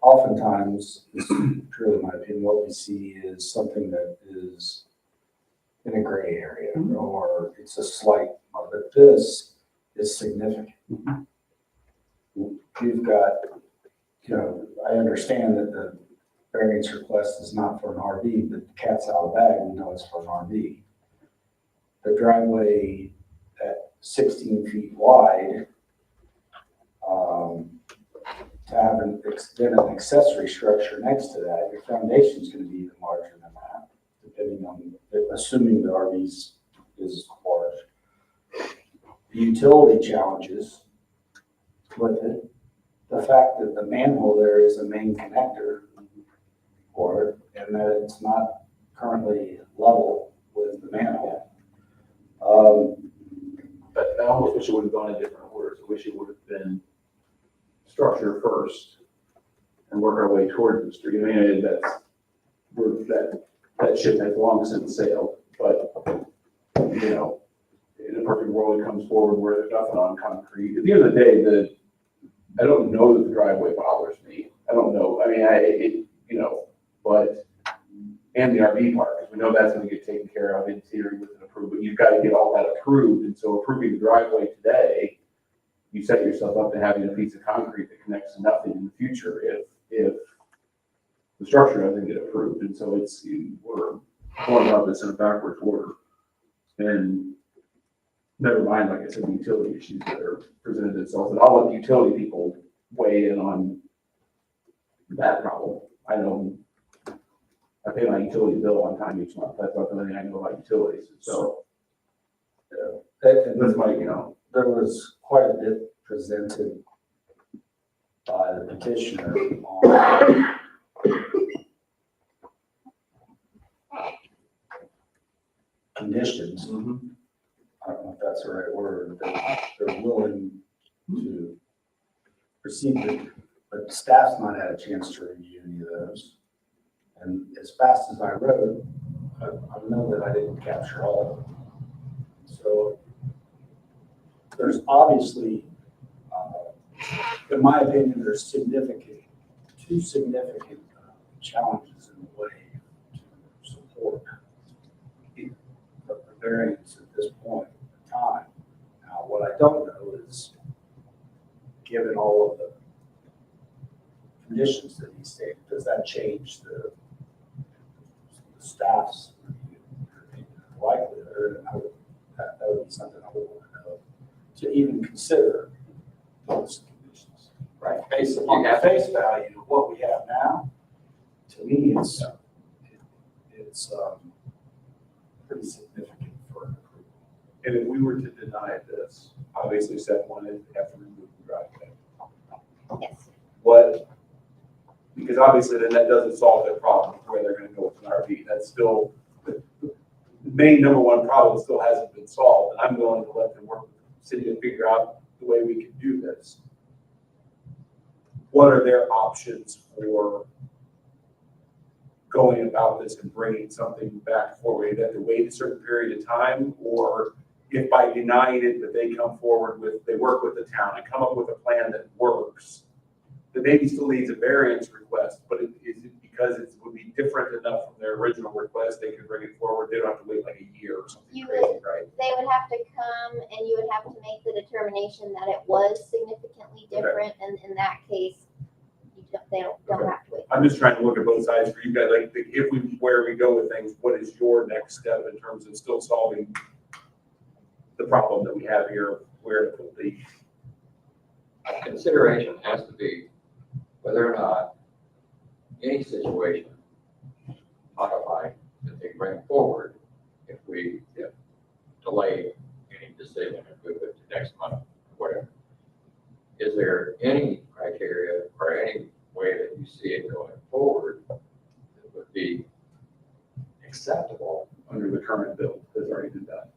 [SPEAKER 10] oftentimes, this is truly my opinion, what we see is something that is in a gray area, or it's a slight, but this is significant. You've got, I understand that the variance request is not for an RV, but the cat's out of the bag, we know it's for an RV. The driveway at 16 feet wide, to have then an accessory structure next to that, your foundation is going to be even larger than that, depending on, assuming the RVs is large. The utility challenges with it, the fact that the manhole there is a main connector for it, and that it's not currently level with the manhole.
[SPEAKER 3] But I almost wish it would have gone in different orders. I wish it would have been structure first and work our way towards the street. I mean, that ship has long since sailed, but in a perfect world, it comes forward where there's nothing on concrete. At the end of the day, I don't know that the driveway bothers me. I don't know. I mean, but, and the RV park, because we know that's going to get taken care of in theory with an approval, but you've got to get all that approved. And so approving the driveway today, you set yourself up to having a piece of concrete that connects to nothing in the future if the structure doesn't get approved. And so we're going about this in a backwards order. And never mind, like I said, the utility issues that are presented themselves. And I'll let the utility people weigh in on that problem. I pay my utility bill on time each month. That's not the only thing I know about utilities. So, that's my,
[SPEAKER 10] There was quite a bit presented by the petitioner on conditions. I don't know if that's the right word, that they're willing to proceed with, but staff's not had a chance to review any of those. And as fast as I wrote, I know that I didn't capture all of them. So there's obviously, in my opinion, there's two significant challenges in way to support the variance at this point in time. Now, what I don't know is, given all of the conditions that he stated, does that change the staff's likelihood? And that would be something I would want to know, to even consider those conditions.
[SPEAKER 1] Right.
[SPEAKER 10] Based upon the face value of what we have now, to me, it's pretty significant for an approval.
[SPEAKER 3] And if we were to deny this, obviously step one is we have to remove the driveway.
[SPEAKER 5] Yes.
[SPEAKER 3] What, because obviously then that doesn't solve their problem where they're gonna go with an RV. That's still, the main number one problem still hasn't been solved. And I'm willing to let them work with the city to figure out the way we can do this. What are their options for going about this and bringing something back forward? They have to wait a certain period of time, or if by denying it, that they come forward with, they work with the town and come up with a plan that works, that maybe still needs a variance request, but is it because it would be different enough from their original request, they could bring it forward, they don't have to wait like a year or something
[SPEAKER 5] You
[SPEAKER 3] crazy, right?
[SPEAKER 5] They would have to come and you would have to make the determination that it was significantly different, and in that case, they don't have to wait.
[SPEAKER 3] I'm just trying to look at both sides for you guys, like, if we, where we go with things, what is your next step in terms of still solving the problem that we have here, where to put the
[SPEAKER 1] Consideration has to be whether or not any situation modified that they bring forward, if we delay any decision and move it to next month, whatever. Is there any criteria or any way that you see it going forward that would be acceptable?
[SPEAKER 3] under the current bill that's already been done?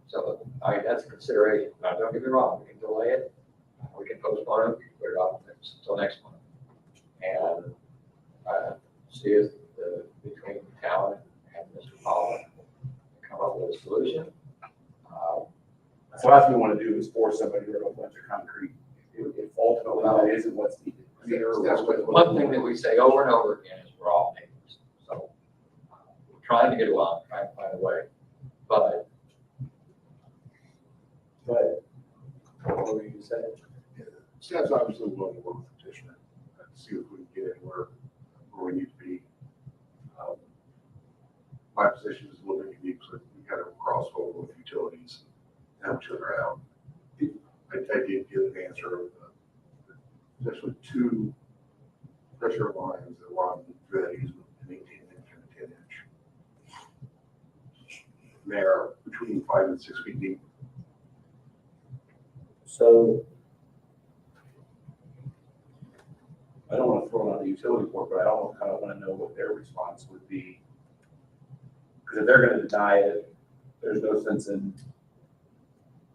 [SPEAKER 1] So, I mean, that's a consideration. Now, don't get me wrong, we can delay it, we can postpone it, we can put it off until next month. And, see if between the town and Mr. Pollock come up with a solution.
[SPEAKER 3] So last thing we want to do is force somebody to rip a bunch of concrete, if ultimately that isn't what's needed.
[SPEAKER 1] One thing that we say over and over again is we're all neighbors. So, we're trying to get along, trying to find a way, but what were you saying?
[SPEAKER 6] Staff's obviously willing to work with the petitioner and see if we can get anywhere where we need to be. My position is a little bit unique, so we kind of crossover with utilities and help each other out. I did get an answer of there's actually two pressure lines that run through that easement, an 18-inch and a 10-inch. They are between 5 and 6 feet deep.
[SPEAKER 10] So,
[SPEAKER 3] I don't want to throw it on the utility board, but I also kind of want to know what their response would be. Because if they're going to deny it, there's no sense in,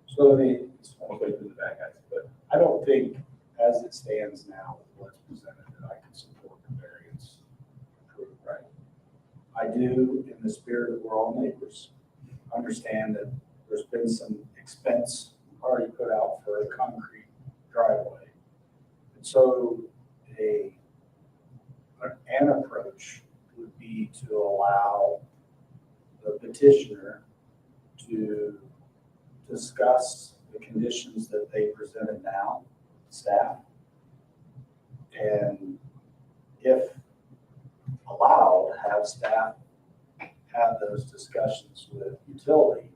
[SPEAKER 10] so I mean,
[SPEAKER 3] almost waiting for the bad guys, but
[SPEAKER 10] I don't think, as it stands now, with what's presented, that I can support the variance. Right. I do, in the spirit of we're all neighbors, understand that there's been some expense already put out for a concrete driveway. And so an approach would be to allow the petitioner to discuss the conditions that they presented now, staff. And if allowed, have staff have those discussions with utility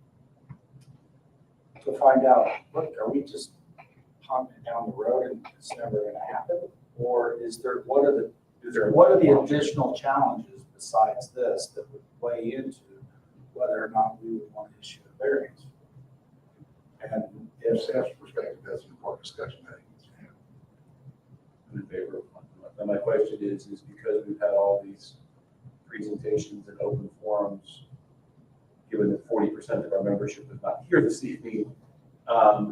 [SPEAKER 10] to find out, look, are we just pumping it down the road and it's never going to happen? Or what are the additional challenges besides this that would weigh into whether or not we would want to issue a variance? And
[SPEAKER 6] From staff's perspective, that's an important discussion that needs to happen.
[SPEAKER 3] I'm in favor of it. And my question is because we've had all these presentations and open forums, given that 40% of our membership is not here this evening,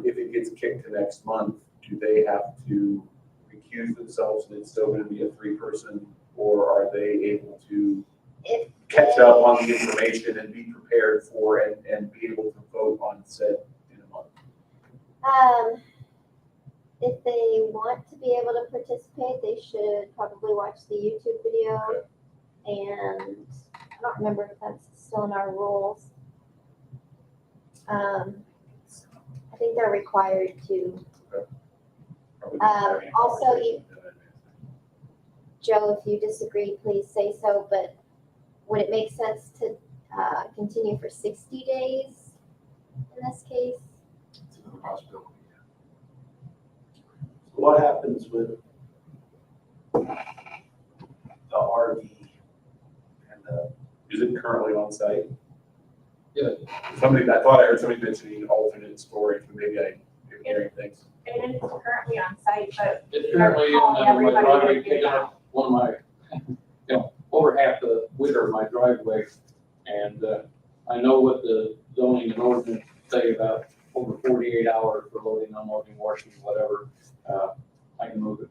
[SPEAKER 3] if it gets kicked to next month, do they have to recuse themselves and it's still going to be a 3-person, or are they able to catch up on the information and be prepared for and be able to vote on said in a month?
[SPEAKER 5] If they want to be able to participate, they should probably watch the YouTube video. And I don't remember if that's still in our rules. I think they're required to. Also, Joe, if you disagree, please say so, but would it make sense to continue for 60 days in this case?
[SPEAKER 6] It's a possibility.
[SPEAKER 10] What happens with the RV and the,
[SPEAKER 3] Is it currently on site?
[SPEAKER 1] Yeah.
[SPEAKER 3] I thought I heard somebody mentioning alternate storage, but maybe I'm hearing things.
[SPEAKER 4] It is currently on site, but
[SPEAKER 7] It's currently in
[SPEAKER 4] calling
[SPEAKER 7] my
[SPEAKER 4] everybody
[SPEAKER 7] driveway,
[SPEAKER 4] to get
[SPEAKER 7] taking
[SPEAKER 4] it out.
[SPEAKER 7] up one of my, over half the width of my driveway. And I know what the zoning and ordinance say about over 48 hours for loading, unloading, washing, whatever. I can move it,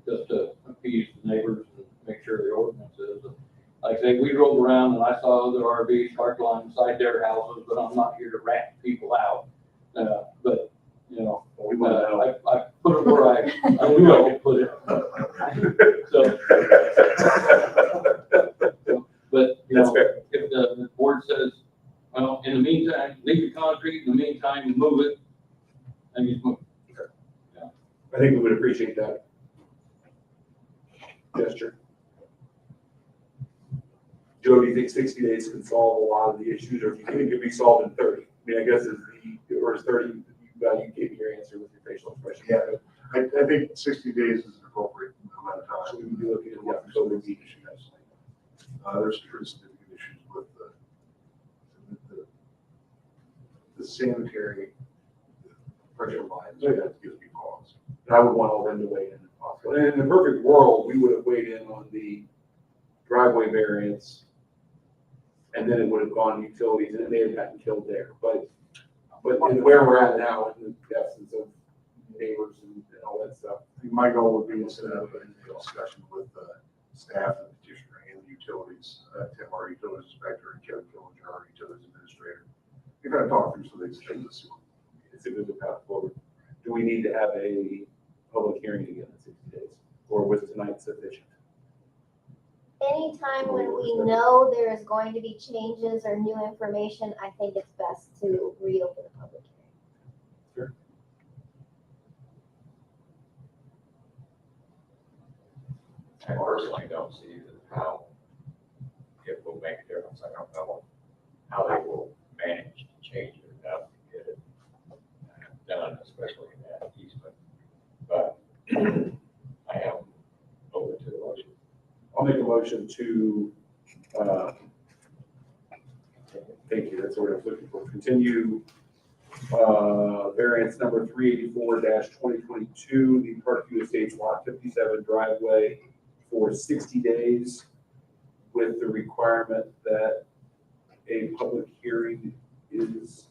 [SPEAKER 7] just to appease the neighbors and make sure the ordinance is. Like I say, we drove around and I saw other RVs parked alongside their houses, but I'm not here to rat people out. But,
[SPEAKER 3] We want to know.
[SPEAKER 7] I put it where I knew I could put it. So, but,
[SPEAKER 3] That's fair.
[SPEAKER 7] if the board says, well, in the meantime, leave the concrete, in the meantime, move it, and you move.
[SPEAKER 3] I think we would appreciate that gesture. Joe, do you think 60 days can solve a lot of the issues, or do you think it could be solved in 30? I mean, I guess or is 30, you gave me your answer with your facial expression.
[SPEAKER 6] Yeah. I think 60 days is an appropriate amount of time.
[SPEAKER 3] So we would be looking at what
[SPEAKER 6] So
[SPEAKER 3] COVID
[SPEAKER 6] we
[SPEAKER 3] issues.
[SPEAKER 6] there's significant issues with the sanitary pressure lines. That gives me pause.
[SPEAKER 3] And I would want all them to weigh in if possible. And in the perfect world, we would have weighed in on the driveway variance, and then it would have gone to utilities, and it may have gotten killed there. But in where we're at now, in the absence of neighbors and all that stuff.
[SPEAKER 6] I think my goal would be to set up a discussion with staff and petitioner and the utilities, Tim, our utilities inspector, and Kevin Killinger, our utilities administrator. You're gonna talk through some of these things.
[SPEAKER 3] It's a good path forward. Do we need to have a public hearing again in 60 days, or was tonight sufficient?
[SPEAKER 5] Anytime when we know there is going to be changes or new information, I think it's best to reopen the public hearing.
[SPEAKER 1] I personally don't see how it will make a difference. I don't know how they will manage to change it enough to get it done, especially in that easement. But I am open to the motion.
[SPEAKER 3] I'll make a motion to, thank you, that's what I was looking for. Continue, variance number 384-2022, the Parkview Estates Lot 57 driveway for 60 days with the requirement that a public hearing is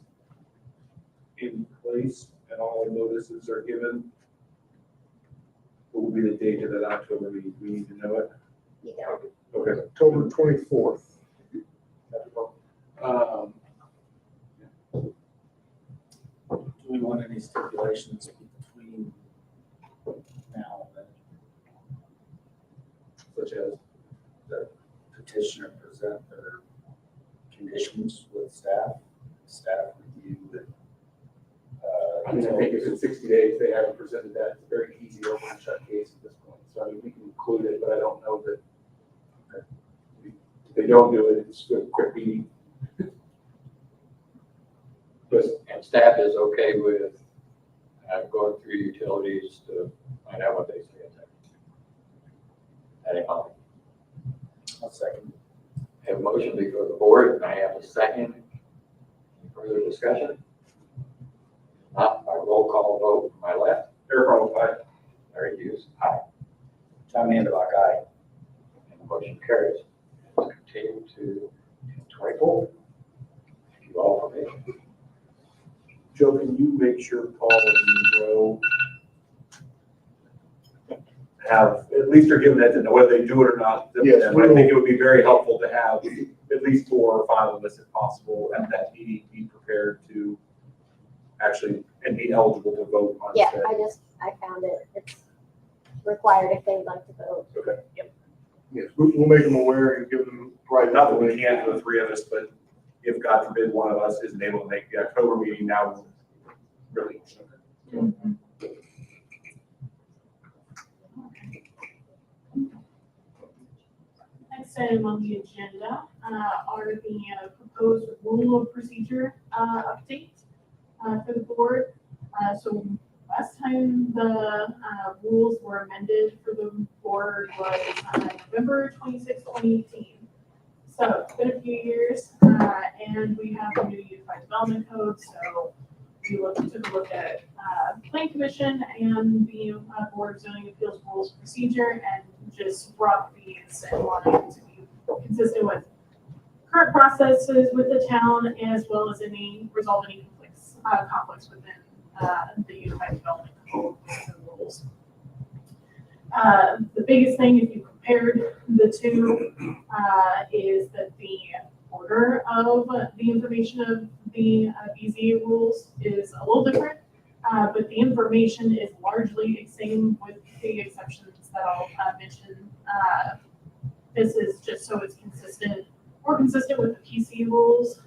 [SPEAKER 3] in place and all notices are given. What will be the date of that October meeting? We need to know it.
[SPEAKER 5] You know,
[SPEAKER 3] Okay.
[SPEAKER 6] October 24th.
[SPEAKER 10] do we want any stipulations between now and then?
[SPEAKER 3] Such as,
[SPEAKER 10] The petitioner present their conditions with staff review and,
[SPEAKER 3] I mean, I think if it's 60 days, they haven't presented that, it's a very easy open and shut case at this point. So I mean, we can include it, but I don't know that, if they don't do it, it's a quick meeting. But
[SPEAKER 1] And staff is okay with going through utilities to find out what they say. Anyhow,
[SPEAKER 10] I'll second.
[SPEAKER 1] I have a motion before the board, and I have a second. Any further discussion? Not by roll call vote, my left,
[SPEAKER 3] Eric Arnold, aye.
[SPEAKER 1] Larry Hughes, aye.
[SPEAKER 10] Tom Anderbach, aye.
[SPEAKER 1] And the motion carries. Let's continue to 24. Thank you all for being.
[SPEAKER 3] Joe, can you make sure Paul and Joe have, at least are given that to know whether they do it or not?
[SPEAKER 6] Yes,
[SPEAKER 3] But I think it would be very helpful to have at least 4 or 5 of us, if possible, at that meeting, be prepared to
[SPEAKER 9] actually, and be eligible to vote on
[SPEAKER 5] Yeah,
[SPEAKER 9] said.
[SPEAKER 5] I found it. It's required if they'd like to vote.
[SPEAKER 9] Okay.
[SPEAKER 6] Yes, we'll make them aware and give them right.
[SPEAKER 9] Not that we can't do the three of us, but if God forbid one of us isn't able to make the October meeting, now really.
[SPEAKER 4] Next item on the agenda are the proposed rule of procedure update for the board. So last time the rules were amended for the board was November 26, 2018. So it's been a few years, and we have a new unified development code. So we took a look at Plan Commission and the Board of Zoning Appeals Rules of Procedure and just brought these and wanted to be consistent with current processes with the town as well as resolve any conflicts within the unified development code rules. The biggest thing, if you compared the two, is that the order of the information of the BZA rules is a little different, but the information is largely the same with the exceptions that I'll mention. This is just so it's more consistent with the PC rules,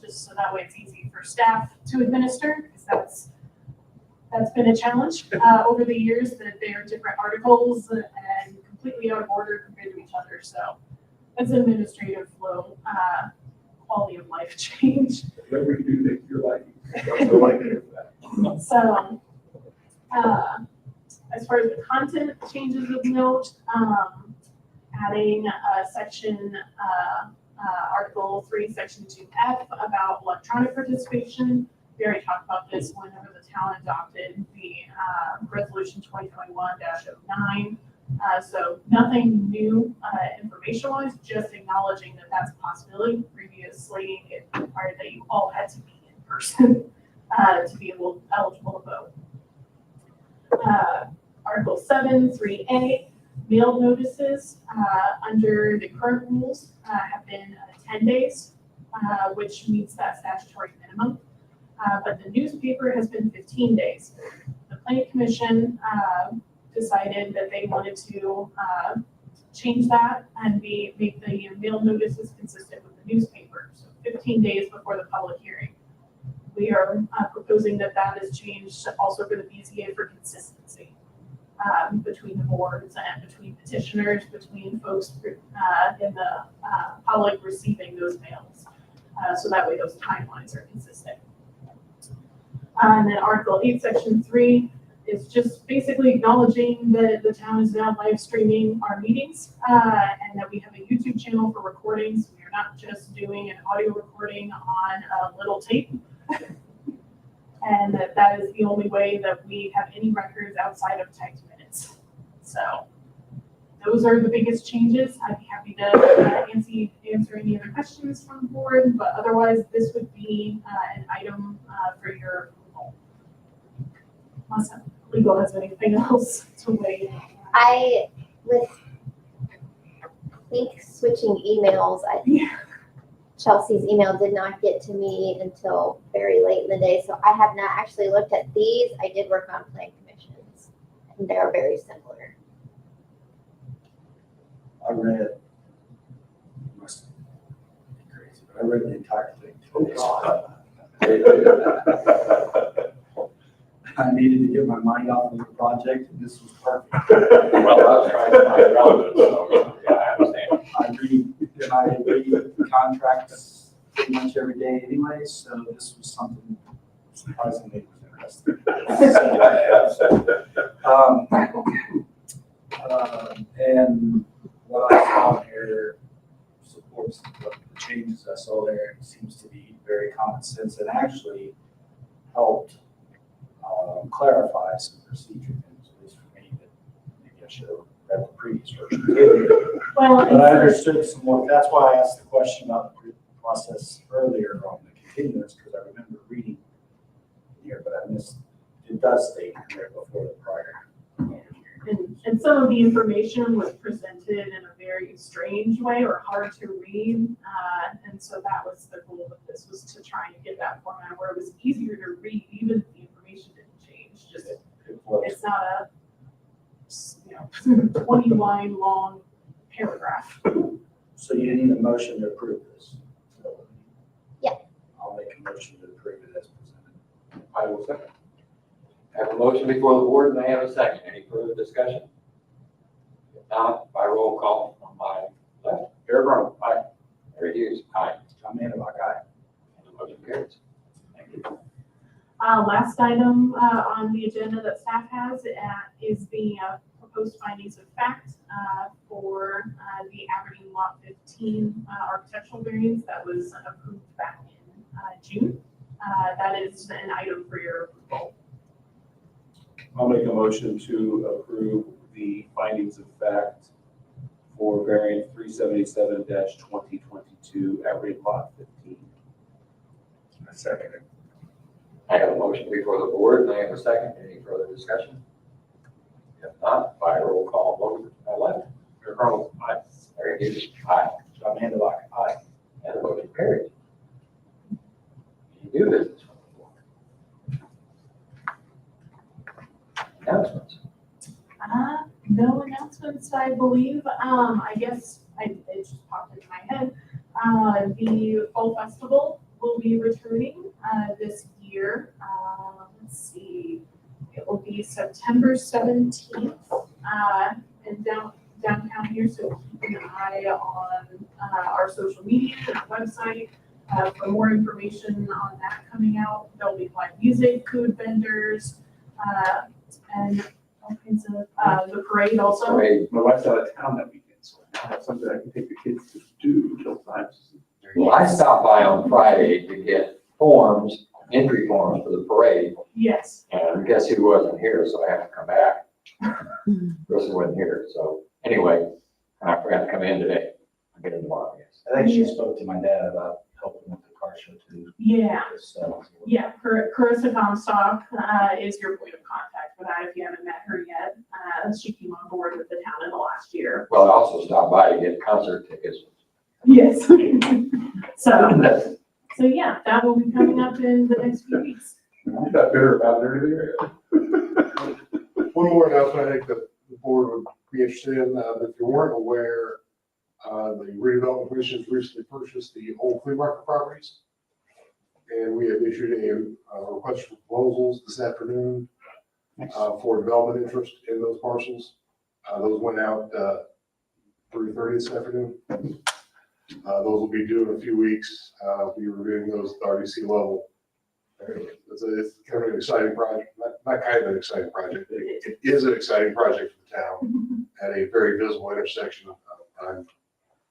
[SPEAKER 4] just so that way it's easy for staff to administer, because that's been a challenge over the years, that they are different articles and completely out of order compared to each other. So it's an administrative flow, quality of life change.
[SPEAKER 3] Whatever you do, make your life easier.
[SPEAKER 4] So as far as the content changes of note, adding section Article 3, Section 2F about electronic participation. We already talked about this whenever the town adopted the resolution 2021-09. So nothing new information-wise, just acknowledging that that's a possibility. Previously, it required that you all had to be in person to be eligible to vote. Article 7, 3A, mail notices under the current rules have been 10 days, which meets that statutory minimum. But the newspaper has been 15 days. The Planning Commission decided that they wanted to change that and make the mail notices consistent with the newspaper. So 15 days before the public hearing. We are proposing that is changed also for the BZA for consistency between the boards and between petitioners, between folks in the public receiving those mails. So that way those timelines are consistent. And then Article 8, Section 3 is just basically acknowledging that the town is now live streaming our meetings and that we have a YouTube channel for recordings. We are not just doing an audio recording on a little tape. And that is the only way that we have any records outside of typed minutes. So those are the biggest changes. I'd be happy to answer any other questions from the board, but otherwise this would be an item for your approval. Unless legal has anything else to weigh in.
[SPEAKER 5] I think switching emails, Chelsea's email did not get to me until very late in the day, so I have not actually looked at these. I did work on plan commissions, and they are very similar.
[SPEAKER 10] I read, must be crazy, but I read the entire thing today. I needed to get my mind off of the project, and this was perfect.
[SPEAKER 1] Well, I was trying to find relevance, so yeah, I understand.
[SPEAKER 10] I read contracts pretty much every day anyway, so this was something surprisingly interesting. And what I saw here supports what the changes I saw there. It seems to be very common sense and actually helped clarify some procedure things, at least for me, that maybe I should have read the previous version.
[SPEAKER 4] Well,
[SPEAKER 10] But I understood some more. That's why I asked the question about the process earlier on the continuance, because I remember reading here, but I missed. It does state here before the prior hearing.
[SPEAKER 4] And some of the information was presented in a very strange way or hard to read. And so that was the goal of this, was to try and get that format where it was easier to read, even if the information didn't change. Just, it's not a, 20-line long paragraph.
[SPEAKER 10] So you need a motion to approve this?
[SPEAKER 5] Yeah.
[SPEAKER 10] I'll make a motion to approve it as presented.
[SPEAKER 3] I will second.
[SPEAKER 1] I have a motion before the board, and I have a second. Any further discussion? If not, by roll call on my left.
[SPEAKER 3] Eric Arnold, aye.
[SPEAKER 1] Harry Hughes, aye.
[SPEAKER 10] John Manubuck, aye.
[SPEAKER 1] And the motion carries. Thank you.
[SPEAKER 4] Last item on the agenda that staff has is the proposed findings of fact for the Aberdeen Lot 15 architectural variance that was approved back in June. That is an item for your approval.
[SPEAKER 3] I'll make a motion to approve the findings of fact for variant 377-2022, Aberdeen Lot 15.
[SPEAKER 10] I second it.
[SPEAKER 1] I have a motion before the board, and I have a second. Any further discussion? If not, by roll call vote, my left.
[SPEAKER 3] Eric Arnold, aye.
[SPEAKER 1] Harry Hughes, aye.
[SPEAKER 10] John Manubuck, aye.
[SPEAKER 1] And the motion carries. Any new business from the board? Announcements.
[SPEAKER 4] No announcements, I believe. I guess it just popped into my head. The Fall Festival will be returning this year. Let's see, it will be September 17th in downtown here. So keep an eye on our social media and our website for more information on that coming out. There'll be live music, food vendors, and all kinds of the parade also.
[SPEAKER 1] Parade.
[SPEAKER 3] My wife's out of town that weekend, so I have something I can take the kids to do until times.
[SPEAKER 1] Well, I stopped by on Friday to get forms, entry forms for the parade,
[SPEAKER 4] Yes.
[SPEAKER 1] and guess who wasn't here, so I have to come back. Chris wasn't here, so anyway, I forgot to come in today. I'll get in tomorrow, I guess.
[SPEAKER 10] I think she spoke to my dad about helping with the car show too.
[SPEAKER 4] Yeah.
[SPEAKER 10] So,
[SPEAKER 4] Yeah, Carissa Comstock is your point of contact for that if you haven't met her yet. She came on board with the town in the last year.
[SPEAKER 1] Well, I also stopped by to get concert tickets.
[SPEAKER 4] Yes. So yeah, that will be coming up in the next few weeks.
[SPEAKER 3] You're not bitter about it or anything?
[SPEAKER 6] One more announcement I think that the board would be interested in, if you weren't aware, the redevelopment commission has recently purchased the old flea market properties. And we have issued a request for proposals this afternoon for development interest in those parcels. Those went out 3:30 this afternoon. Those will be due in a few weeks. We'll be reviewing those at the RDC level. It's kind of an exciting project, not kind of an exciting project. It is an exciting project for the town at a very visible intersection. I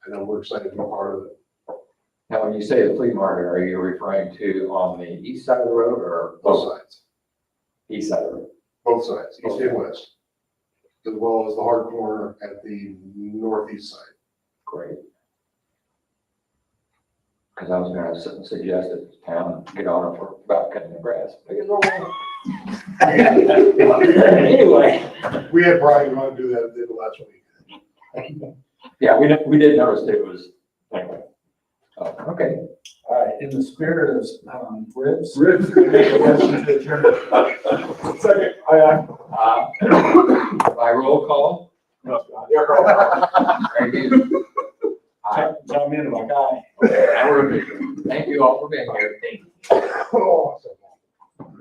[SPEAKER 6] know we're excited to be part of it.
[SPEAKER 1] Now, when you say the flea market, are you referring to on the east side of the road or
[SPEAKER 6] Both sides,
[SPEAKER 1] east side of the road?
[SPEAKER 6] both sides, east and west, as well as the hard corner at the northeast side.
[SPEAKER 1] Great. Because I was going to suggest that the town get on it for about cutting the grass. Anyway.
[SPEAKER 6] We had Brian want to do that the last week.
[SPEAKER 1] Yeah, we did notice that it was, anyway. Okay.
[SPEAKER 10] all right, in the spirit of ribs.
[SPEAKER 3] Ribs.
[SPEAKER 10] I make a motion to adjourn.
[SPEAKER 3] Second, aye.
[SPEAKER 1] By roll call.
[SPEAKER 3] Eric Arnold.
[SPEAKER 1] Thank you. Aye.
[SPEAKER 10] John Manubuck, aye.
[SPEAKER 1] Thank you all for being here.
[SPEAKER 6] Oh,